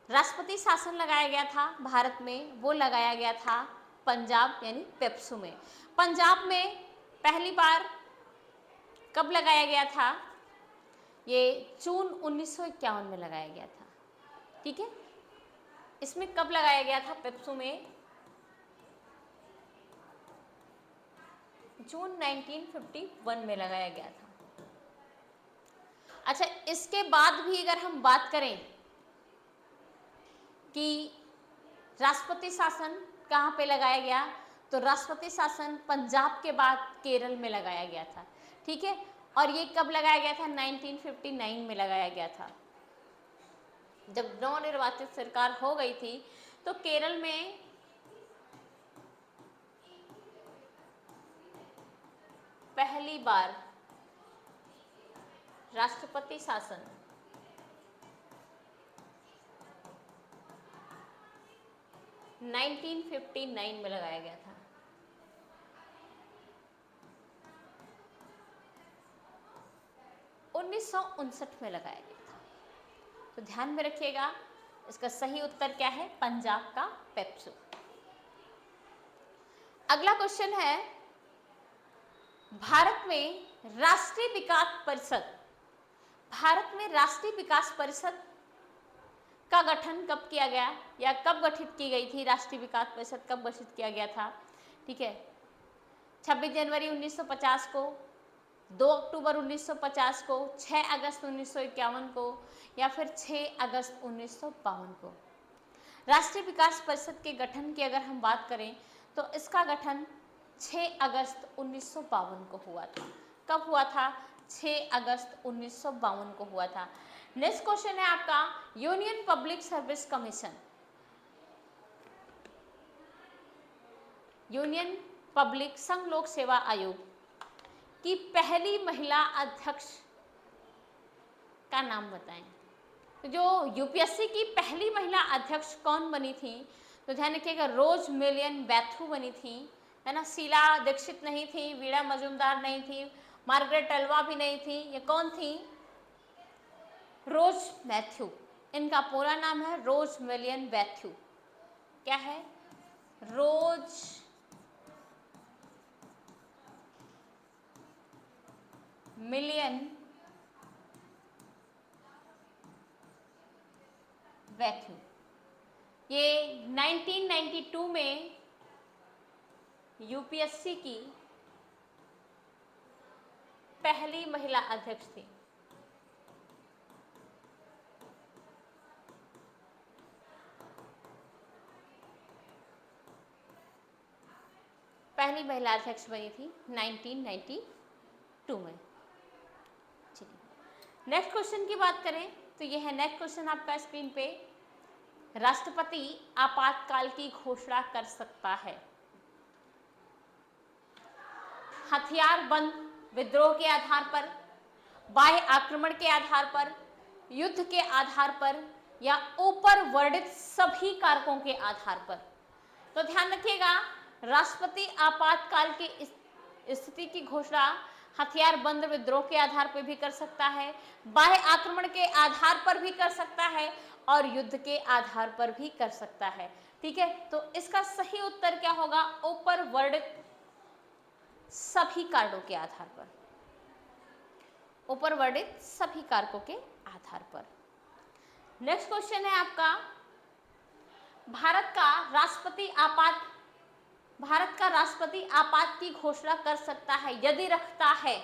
राष्ट्रपति शासन लगाया गया था भारत में वो लगाया गया था पंजाब यानी पेप्सू में। पंजाब में पहली बार कब लगाया गया था? ये जून 1951 में लगाया गया था। ठीक है, इसमें कब लगाया गया था? पेप्सू में जून 1951 में लगाया गया था। अच्छा, इसके बाद भी अगर हम बात करें कि राष्ट्रपति शासन कहाँ पे लगाया गया, तो राष्ट्रपति शासन पंजाब के बाद केरल में लगाया गया था। ठीक है, और ये कब लगाया गया था? 1959 में लगाया गया था। जब नवनिर्वाचित सरकार हो गई थी तो केरल में पहली बार राष्ट्रपति शासन नाइनटीन 1959 में लगाया गया था। उन्नीस में लगाया गया था। तो ध्यान में रखिएगा, इसका सही उत्तर क्या है? पंजाब का पेप्सू। अगला क्वेश्चन है, भारत में राष्ट्रीय विकास परिषद का गठन कब किया गया, या कब गठित की गई थी? राष्ट्रीय विकास परिषद कब गठित किया गया था? ठीक है, 26 जनवरी 1950 को, 2 अक्टूबर 1950 को, 6 अगस्त 1951 को, या फिर 6 अगस्त 1952 को। राष्ट्रीय विकास परिषद के गठन की अगर हम बात करें तो इसका गठन 6 अगस्त 1952 को हुआ था। कब हुआ था? 6 अगस्त 1952 को हुआ था। नेक्स्ट क्वेश्चन है आपका, union public service commission, union public संघ लोक सेवा आयोग की पहली महिला अध्यक्ष का नाम बताएं। तो जो यूपीएससी की पहली महिला अध्यक्ष कौन बनी थी? तो ध्यान रखिएगा, रोज मेलियन बैथू बनी थी, है ना। शीला दीक्षित नहीं थी, वीणा मजूमदार नहीं थी, मार्गरेट टलवा भी नहीं थी। ये कौन थी? रोज मैथ्यू। इनका पूरा नाम है रोज मेलियन बैथू। क्या है? रोज मिलियन बैथू। ये 1992 में यूपीएससी की पहली महिला अध्यक्ष थी। पहली महिला अध्यक्ष बनी थी 1992 में। चलिए नेक्स्ट क्वेश्चन की बात करें तो यह है नेक्स्ट क्वेश्चन आपका स्क्रीन पे, राष्ट्रपति आपातकाल की घोषणा कर सकता है हथियार बंद विद्रोह के आधार पर, बाह्य आक्रमण के आधार पर, युद्ध के आधार पर, या ऊपर वर्णित सभी कारकों के आधार पर। तो ध्यान रखिएगा, राष्ट्रपति आपातकाल की स्थिति की घोषणा हथियारबंद विद्रोह के आधार पर भी कर सकता है, बाह्य आक्रमण के आधार पर भी कर सकता है और युद्ध के आधार पर भी कर सकता है। ठीक है, तो इसका सही उत्तर क्या होगा? ऊपर वर्णित सभी कारकों के आधार पर, ऊपर वर्णित सभी कारकों के आधार पर। नेक्स्ट क्वेश्चन है आपका, भारत का राष्ट्रपति आपात की घोषणा कर सकता है यदि रखता है,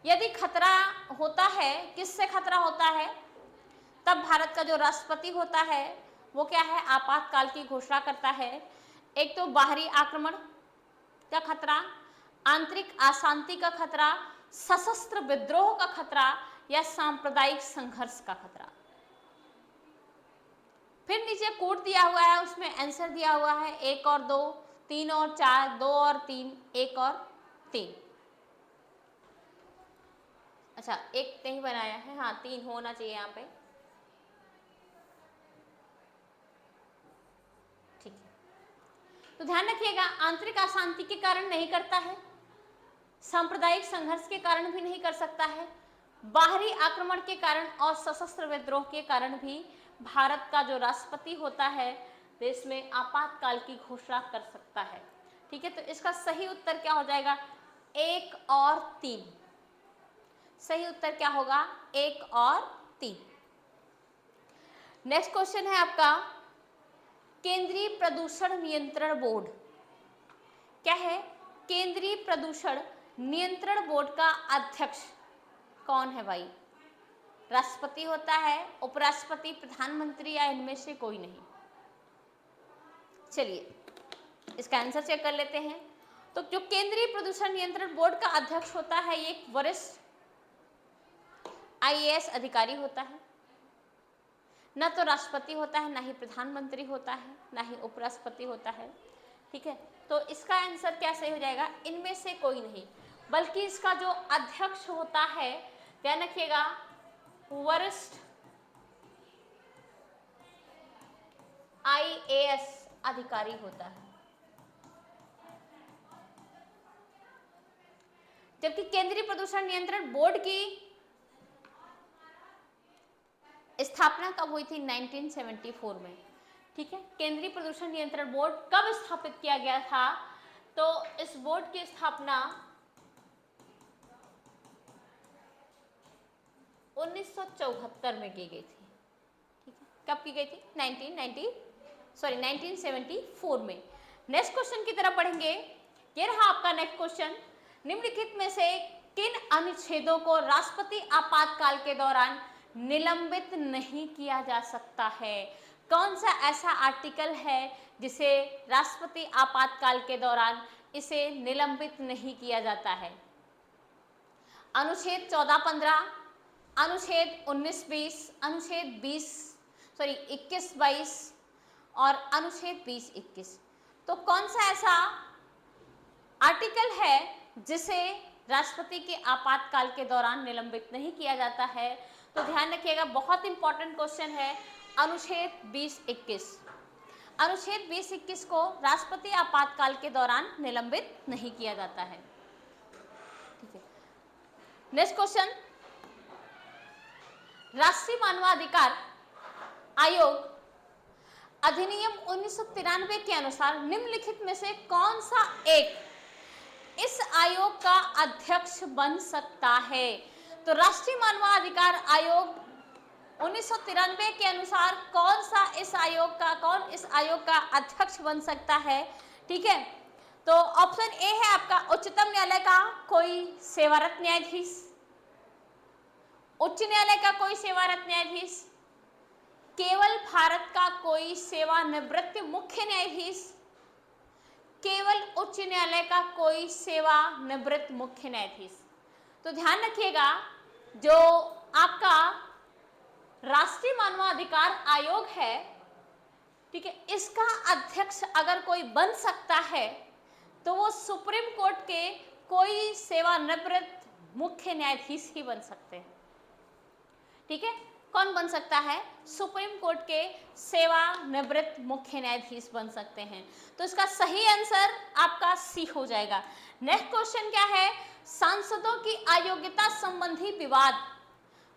यदि खतरा होता है, किससे खतरा होता है? तब भारत का जो राष्ट्रपति होता है वो क्या है? आपातकाल की घोषणा करता है। एक तो बाहरी आक्रमण का खतरा, आंतरिक अशांति का खतरा, सशस्त्र विद्रोह का खतरा या सांप्रदायिक संघर्ष का खतरा। फिर नीचे कोड दिया हुआ है, उसमें आंसर दिया हुआ है 1 और 2, 3 और 4, 2 और 3, 1 और 3। अच्छा, एक नहीं बनाया है, हाँ 3 होना चाहिए यहाँ पे। ठीक है, तो ध्यान रखिएगा, आंतरिक अशांति के कारण नहीं करता है, सांप्रदायिक संघर्ष के कारण भी नहीं कर सकता है, बाहरी आक्रमण के कारण और सशस्त्र विद्रोह के कारण भी भारत का जो राष्ट्रपति होता है देश में आपातकाल की घोषणा कर सकता है। ठीक है, तो इसका सही उत्तर क्या हो जाएगा? 1 और 3। सही उत्तर क्या होगा? 1 और 3। नेक्स्ट क्वेश्चन है आपका, केंद्रीय प्रदूषण नियंत्रण बोर्ड क्या है? केंद्रीय प्रदूषण नियंत्रण बोर्ड का अध्यक्ष कौन है भाई? राष्ट्रपति होता है, उपराष्ट्रपति, प्रधानमंत्री या इनमें से कोई नहीं? चलिए इसका आंसर चेक कर लेते हैं। तो जो केंद्रीय प्रदूषण नियंत्रण बोर्ड का अध्यक्ष होता है ये एक वरिष्ठ IAS अधिकारी होता है, न तो राष्ट्रपति होता है, ना ही प्रधानमंत्री होता है, ना ही उपराष्ट्रपति होता है। ठीक है, तो इसका आंसर क्या सही हो जाएगा? इनमें से कोई नहीं, बल्कि इसका जो अध्यक्ष होता है, ध्यान रखिएगा, वरिष्ठ IAS अधिकारी होता है। जबकि केंद्रीय प्रदूषण नियंत्रण बोर्ड की स्थापना कब हुई थी? 1974 में। ठीक है, केंद्रीय प्रदूषण नियंत्रण बोर्ड कब स्थापित किया गया था? तो इस बोर्ड की स्थापना 1974 में की गई थी। ठीक है, कब की गई थी? 1974 में। नेक्स्ट क्वेश्चन की तरफ पढ़ेंगे। ये रहा आपका नेक्स्ट क्वेश्चन, निम्नलिखित में से किन अनुच्छेदों को राष्ट्रपति आपातकाल के दौरान निलंबित नहीं किया जा सकता है? कौन सा ऐसा आर्टिकल है जिसे राष्ट्रपति आपातकाल के दौरान इसे निलंबित नहीं किया जाता है? अनुच्छेद 14-15, अनुच्छेद 19-20, अनुच्छेद 21-22 और अनुच्छेद 20-21। तो कौन सा ऐसा आर्टिकल है जिसे राष्ट्रपति के आपातकाल के दौरान निलंबित नहीं किया जाता है? तो ध्यान रखिएगा, बहुत इंपॉर्टेंट क्वेश्चन है, अनुच्छेद 20-21। अनुच्छेद 20-21 को राष्ट्रपति आपातकाल के दौरान निलंबित नहीं किया जाता है। ठीक है, नेक्स्ट क्वेश्चन, राष्ट्रीय मानवाधिकार आयोग अधिनियम 1993 के अनुसार निम्नलिखित में से कौन सा एक इस आयोग का अध्यक्ष बन सकता है? तो राष्ट्रीय मानवाधिकार आयोग 1993 के अनुसार कौन इस आयोग का अध्यक्ष बन सकता है? ठीक है, तो ऑप्शन ए है आपका उच्चतम न्यायालय का कोई सेवारत न्यायाधीश, उच्च न्यायालय का कोई सेवारत न्यायाधीश, केवल भारत का कोई सेवानिवृत्त मुख्य न्यायाधीश, केवल उच्च न्यायालय का कोई सेवानिवृत्त मुख्य न्यायाधीश। तो ध्यान रखिएगा, जो आपका राष्ट्रीय मानवाधिकार आयोग है, ठीक है, इसका अध्यक्ष अगर कोई बन सकता है तो वो सुप्रीम कोर्ट के कोई सेवानिवृत्त मुख्य न्यायाधीश ही बन सकते हैं। ठीक है, कौन बन सकता है? सुप्रीम कोर्ट के सेवानिवृत्त मुख्य न्यायाधीश बन सकते हैं। तो इसका सही आंसर आपका सी हो जाएगा। नेक्स्ट क्वेश्चन क्या है? सांसदों की अयोग्यता संबंधी विवाद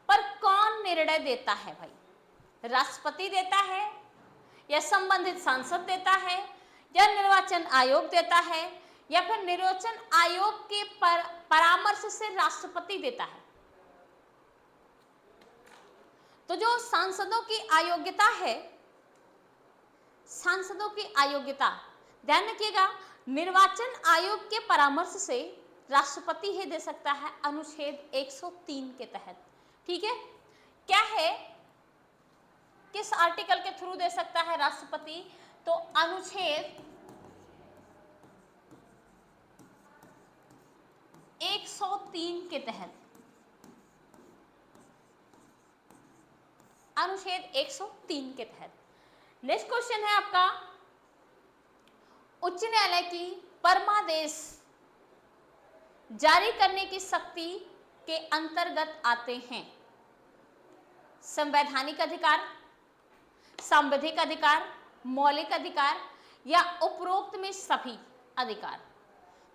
पर कौन निर्णय देता है भाई? राष्ट्रपति देता है, या संबंधित सांसद देता है, या निर्वाचन आयोग देता है, या फिर निर्वाचन आयोग के परामर्श से राष्ट्रपति देता है? तो जो सांसदों की अयोग्यता है, सांसदों की अयोग्यता, ध्यान रखिएगा, निर्वाचन आयोग के परामर्श से राष्ट्रपति ही दे सकता है अनुच्छेद 103 के तहत। ठीक है, क्या है, किस आर्टिकल के थ्रू दे सकता है राष्ट्रपति? तो अनुच्छेद 103 के तहत, अनुच्छेद 103 के तहत। नेक्स्ट क्वेश्चन है आपका, उच्च न्यायालय की परमादेश जारी करने की शक्ति के अंतर्गत आते हैं संवैधानिक अधिकार, सांविधिक अधिकार, मौलिक अधिकार, या उपरोक्त में सभी अधिकार?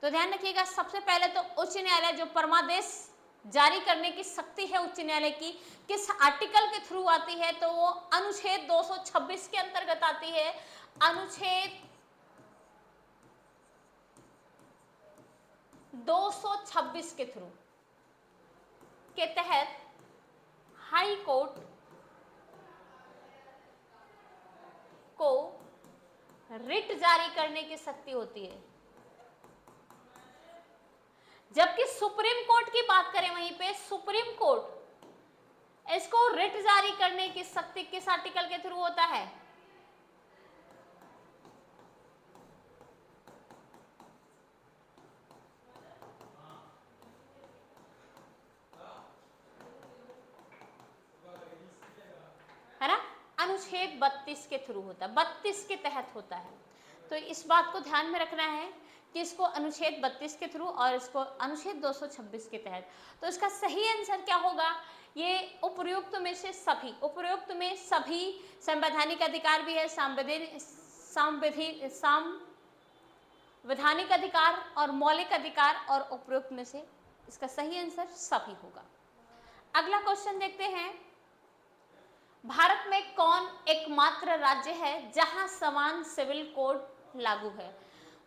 तो ध्यान रखिएगा, सबसे पहले तो उच्च न्यायालय जो परमादेश जारी करने की शक्ति है उच्च न्यायालय की, किस आर्टिकल के थ्रू आती है? तो वो अनुच्छेद 226 के अंतर्गत आती है। अनुच्छेद 226 के थ्रू के तहत हाई कोर्ट को रिट जारी करने की शक्ति होती है। जबकि सुप्रीम कोर्ट की बात करें, वहीं पे सुप्रीम कोर्ट इसको रिट जारी करने की शक्ति किस आर्टिकल के थ्रू होता है? है ना, अनुच्छेद 32 के थ्रू होता है, 32 के तहत होता है। तो इस बात को ध्यान में रखना है कि इसको अनुच्छेद 32 के थ्रू और इसको अनुच्छेद 226 के तहत। तो इसका सही आंसर क्या होगा? ये उपर्युक्त में से सभी, उपर्युक्त में सभी संवैधानिक अधिकार भी है, संवैधानिक अधिकार और मौलिक अधिकार, और उपर्युक्त में से इसका सही आंसर सभी होगा। अगला क्वेश्चन देखते हैं, भारत में कौन एकमात्र राज्य है जहां समान सिविल कोड लागू है?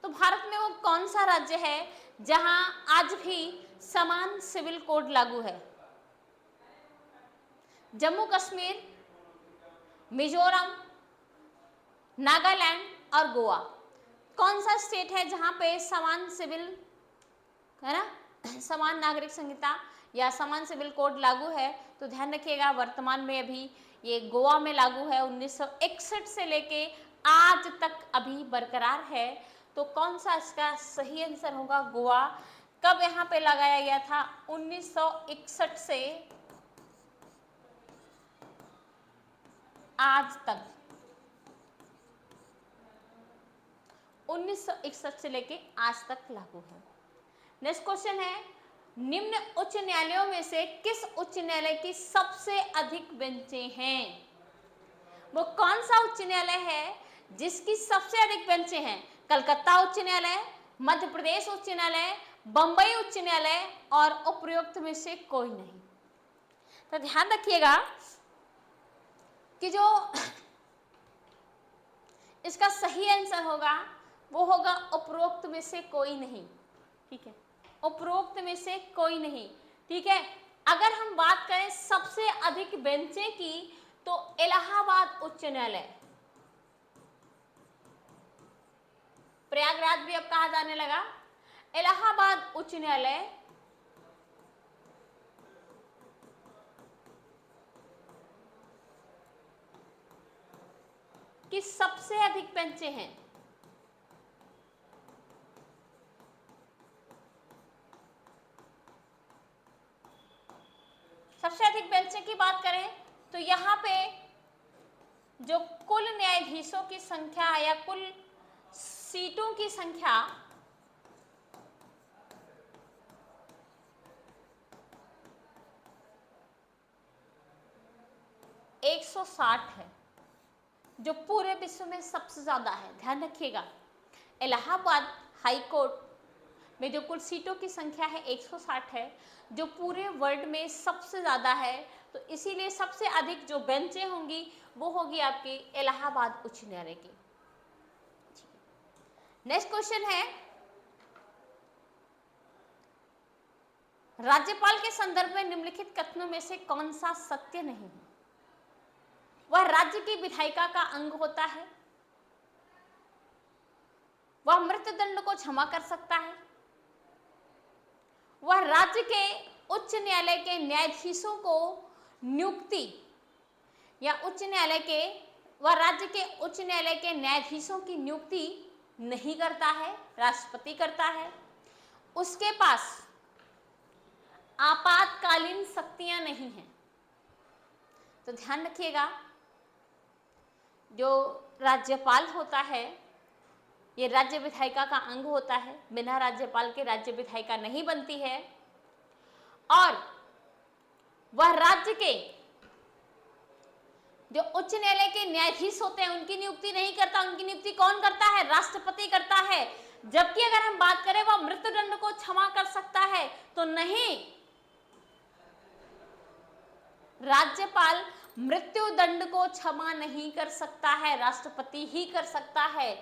तो भारत में वो कौन सा राज्य है जहां आज भी समान सिविल कोड लागू है? जम्मू कश्मीर, मिजोरम, नागालैंड और गोवा। कौन सा स्टेट है जहां पे समान सिविल, है ना, समान नागरिक संहिता या समान सिविल कोड लागू है? तो ध्यान रखिएगा, वर्तमान में अभी ये गोवा में लागू है, 1961 से लेके आज तक अभी बरकरार है। तो कौन सा इसका सही आंसर होगा? गोवा। कब यहाँ पे लगाया गया था? 1961 से आज तक, 1961 से लेके आज तक लागू है। नेक्स्ट क्वेश्चन है, निम्न उच्च न्यायालयों में से किस उच्च न्यायालय की सबसे अधिक बेंचें हैं? वो कौन सा उच्च न्यायालय है जिसकी सबसे अधिक बेंचें हैं? कलकत्ता उच्च न्यायालय, मध्य प्रदेश उच्च न्यायालय, बंबई उच्च न्यायालय, और उपर्युक्त में से कोई नहीं? तो ध्यान रखिएगा कि जो इसका सही आंसर होगा वो होगा उपरोक्त में से कोई नहीं। ठीक है, उपरोक्त में से कोई नहीं। ठीक है, अगर हम बात करें सबसे अधिक बेंचें की, तो इलाहाबाद उच्च न्यायालय, प्रयागराज भी अब कहा जाने लगा, इलाहाबाद उच्च न्यायालय की सबसे अधिक बेंचें हैं। सबसे अधिक बेंचें की बात करें तो यहाँ पे जो कुल न्यायाधीशों की संख्या या कुल सीटों की संख्या, 160 है, जो पूरे विश्व में सबसे ज्यादा है। ध्यान रखिएगा, इलाहाबाद हाई कोर्ट में जो कुल सीटों की संख्या है 160 है, जो पूरे वर्ल्ड में सबसे ज्यादा है। तो इसीलिए सबसे अधिक जो बेंचें होंगी वो होगी आपकी इलाहाबाद उच्च न्यायालय की। नेक्स्ट क्वेश्चन है, राज्यपाल के संदर्भ में निम्नलिखित कथनों में से कौन सा सत्य नहीं है? वह राज्य की विधायिका का अंग होता है, वह मृत्युदंड को क्षमा कर सकता है, वह राज्य के उच्च न्यायालय के न्यायाधीशों को नियुक्ति या वह राज्य के उच्च न्यायालय के न्यायाधीशों की नियुक्ति नहीं करता है, राष्ट्रपति करता है, उसके पास आपातकालीन शक्तियां नहीं हैं। तो ध्यान रखिएगा, जो राज्यपाल होता है ये राज्य विधायिका का अंग होता है, बिना राज्यपाल के राज्य विधायिका नहीं बनती है, और वह राज्य के जो उच्च न्यायालय के न्यायाधीश होते हैं उनकी नियुक्ति नहीं करता। उनकी नियुक्ति कौन करता है? राष्ट्रपति करता है। जबकि अगर हम बात करें वह मृत्युदंड को क्षमा कर सकता है, तो नहीं, राज्यपाल मृत्युदंड को क्षमा नहीं कर सकता है, राष्ट्रपति ही कर सकता है।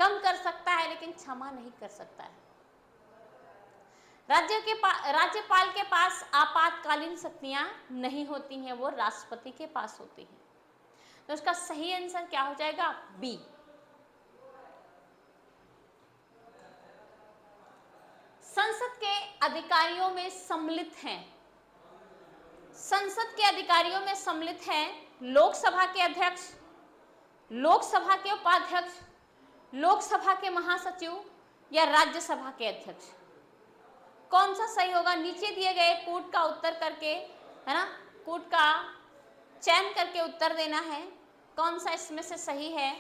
कम कर सकता है लेकिन क्षमा नहीं कर सकता है। राज्यपाल के पास आपातकालीन शक्तियां नहीं होती हैं, वो राष्ट्रपति के पास होती हैं। तो इसका सही आंसर क्या हो जाएगा? बी। संसद के अधिकारियों में सम्मिलित हैं, संसद के अधिकारियों में सम्मिलित हैं लोकसभा के अध्यक्ष, लोकसभा के उपाध्यक्ष, लोकसभा के महासचिव या राज्यसभा के अध्यक्ष। कौन सा सही होगा? नीचे दिए गए कोड का उत्तर करके, है ना, कोड का चयन करके उत्तर देना है। कौन सा इसमें से सही है?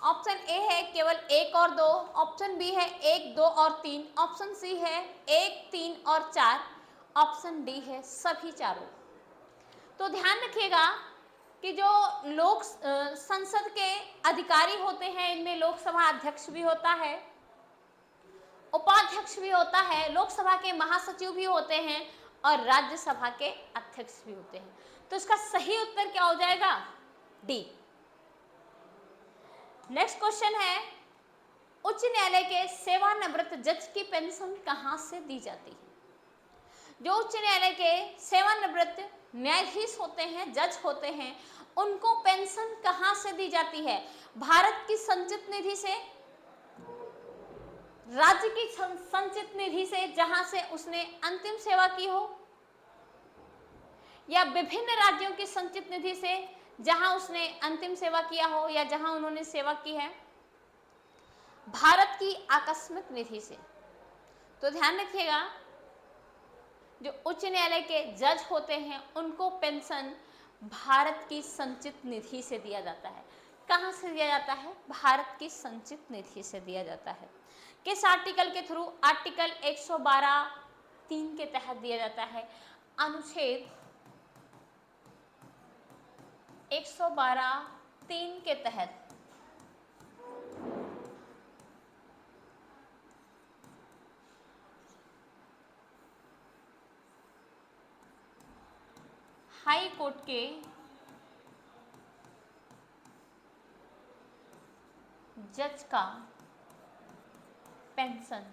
ऑप्शन ए है केवल 1 और 2, ऑप्शन बी है 1, 2 और 3, ऑप्शन सी है 1, 3 और 4, ऑप्शन डी है सभी चारों। तो ध्यान रखिएगा कि जो लोक संसद के अधिकारी होते हैं इनमें लोकसभा अध्यक्ष भी होता है, उपाध्यक्ष भी होता है, लोकसभा के महासचिव भी होते हैं और राज्यसभा के अध्यक्ष भी होते हैं। तो इसका सही उत्तर क्या हो जाएगा? डी। नेक्स्ट क्वेश्चन है, उच्च न्यायालय के सेवानिवृत्त जज की पेंशन कहां से दी जाती है? जो उच्च न्यायालय के सेवानिवृत्त न्यायाधीश होते हैं, जज होते हैं, उनको पेंशन कहां से दी जाती है? भारत की संचित निधि से, राज्य की संचित निधि से जहां से उसने अंतिम सेवा की हो, या विभिन्न राज्यों की संचित निधि से जहां उसने अंतिम सेवा किया हो या जहां उन्होंने सेवा की है, भारत की आकस्मिक निधि से। तो ध्यान रखिएगा, जो उच्च न्यायालय के जज होते हैं उनको पेंशन भारत की संचित निधि से दिया जाता है। कहां से दिया जाता है? भारत की संचित निधि से दिया जाता है। किस आर्टिकल के थ्रू? आर्टिकल 112(3) के तहत दिया जाता है। अनुच्छेद 112(3) के तहत हाई कोर्ट के जज का पेंशन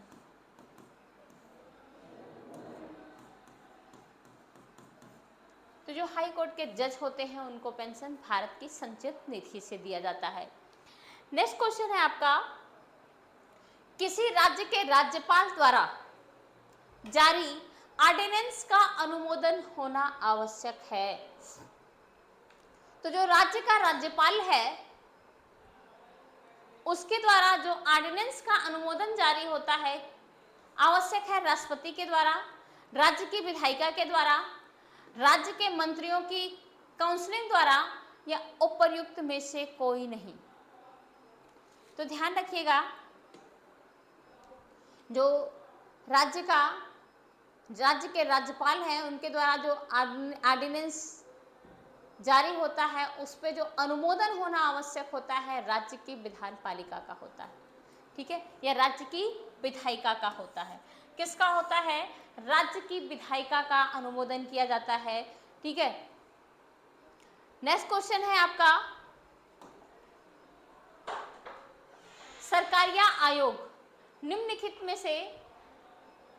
तो जो हाई कोर्ट के जज होते हैं उनको पेंशन भारत की संचित निधि से दिया जाता है। नेक्स्ट क्वेश्चन है आपका, किसी राज्य के राज्यपाल द्वारा जारी ऑर्डिनेंस का अनुमोदन होना आवश्यक है। तो जो राज्य का राज्यपाल है उसके द्वारा जो ऑर्डिनेंस का अनुमोदन जारी होता है आवश्यक है राष्ट्रपति के द्वारा, राज्य की विधायिका के द्वारा, राज्य के मंत्रियों की काउंसिलिंग द्वारा या उपर्युक्त में से कोई नहीं। तो ध्यान रखिएगा, जो राज्य के राज्यपाल हैं उनके द्वारा जो ऑर्डिनेंस जारी होता है उस पे जो अनुमोदन होना आवश्यक होता है राज्य की विधान पालिका का होता है, ठीक है, या राज्य की विधायिका का होता है। किसका होता है? राज्य की विधायिका का अनुमोदन किया जाता है, ठीक है। नेक्स्ट क्वेश्चन है आपका, सरकारिया आयोग निम्नलिखित में से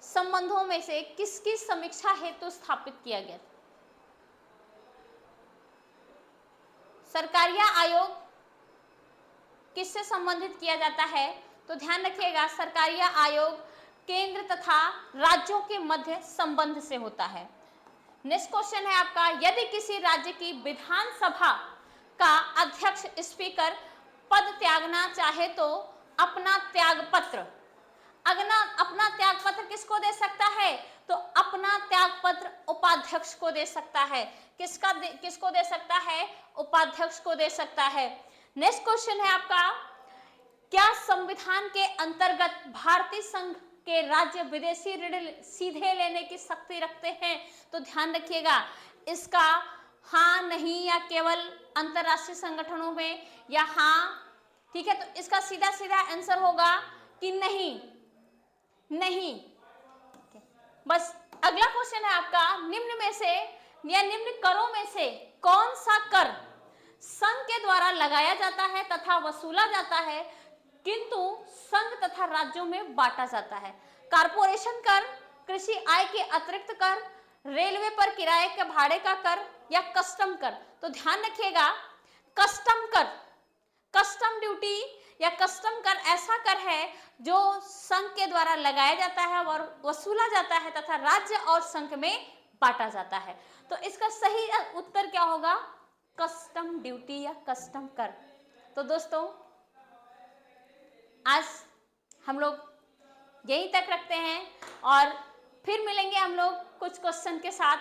संबंधों में से किसकी समीक्षा हेतु स्थापित किया गया? सरकारिया आयोग किससे संबंधित किया जाता है? तो ध्यान रखिएगा, सरकारिया आयोग केंद्र तथा राज्यों के मध्य संबंध से होता है। नेक्स्ट क्वेश्चन है आपका, यदि किसी राज्य की विधानसभा का अध्यक्ष स्पीकर पद त्यागना चाहे तो अपना त्यागपत्र, अपना त्यागपत्र किसको दे सकता है? तो अपना त्यागपत्र उपाध्यक्ष को दे सकता है। किसको दे सकता है? उपाध्यक्ष को दे सकता है। नेक्स्ट क्वेश्चन है आपका, क्या संविधान के अंतर्गत भारतीय संघ के राज्य विदेशी ऋण सीधे लेने की शक्ति रखते हैं? तो ध्यान रखिएगा, इसका हाँ नहीं या केवल अंतरराष्ट्रीय संगठनों में या हाँ, ठीक है। तो इसका सीधा सीधा आंसर होगा कि नहीं, नहीं। बस अगला क्वेश्चन है आपका, निम्न में से या निम्न करों में से कौन सा कर संघ के द्वारा लगाया जाता है तथा वसूला जाता है किंतु संघ तथा राज्यों में बांटा जाता है? कारपोरेशन कर, कृषि आय के अतिरिक्त कर, रेलवे पर किराए के भाड़े का कर या कस्टम कर? तो ध्यान रखिएगा, कस्टम कर, कस्टम ड्यूटी या कस्टम कर ऐसा कर है जो संघ के द्वारा लगाया जाता है और वसूला जाता है तथा राज्य और संघ में बांटा जाता है। तो इसका सही उत्तर क्या होगा? कस्टम ड्यूटी या कस्टम कर। तो दोस्तों आज हम लोग यहीं तक रखते हैं और फिर मिलेंगे हम लोग कुछ क्वेश्चन के साथ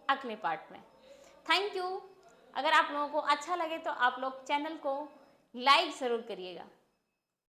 अगले पार्ट में। Thank you. अगर आप लोगों को अच्छा लगे तो आप लोग चैनल को लाइक ज़रूर करिएगा।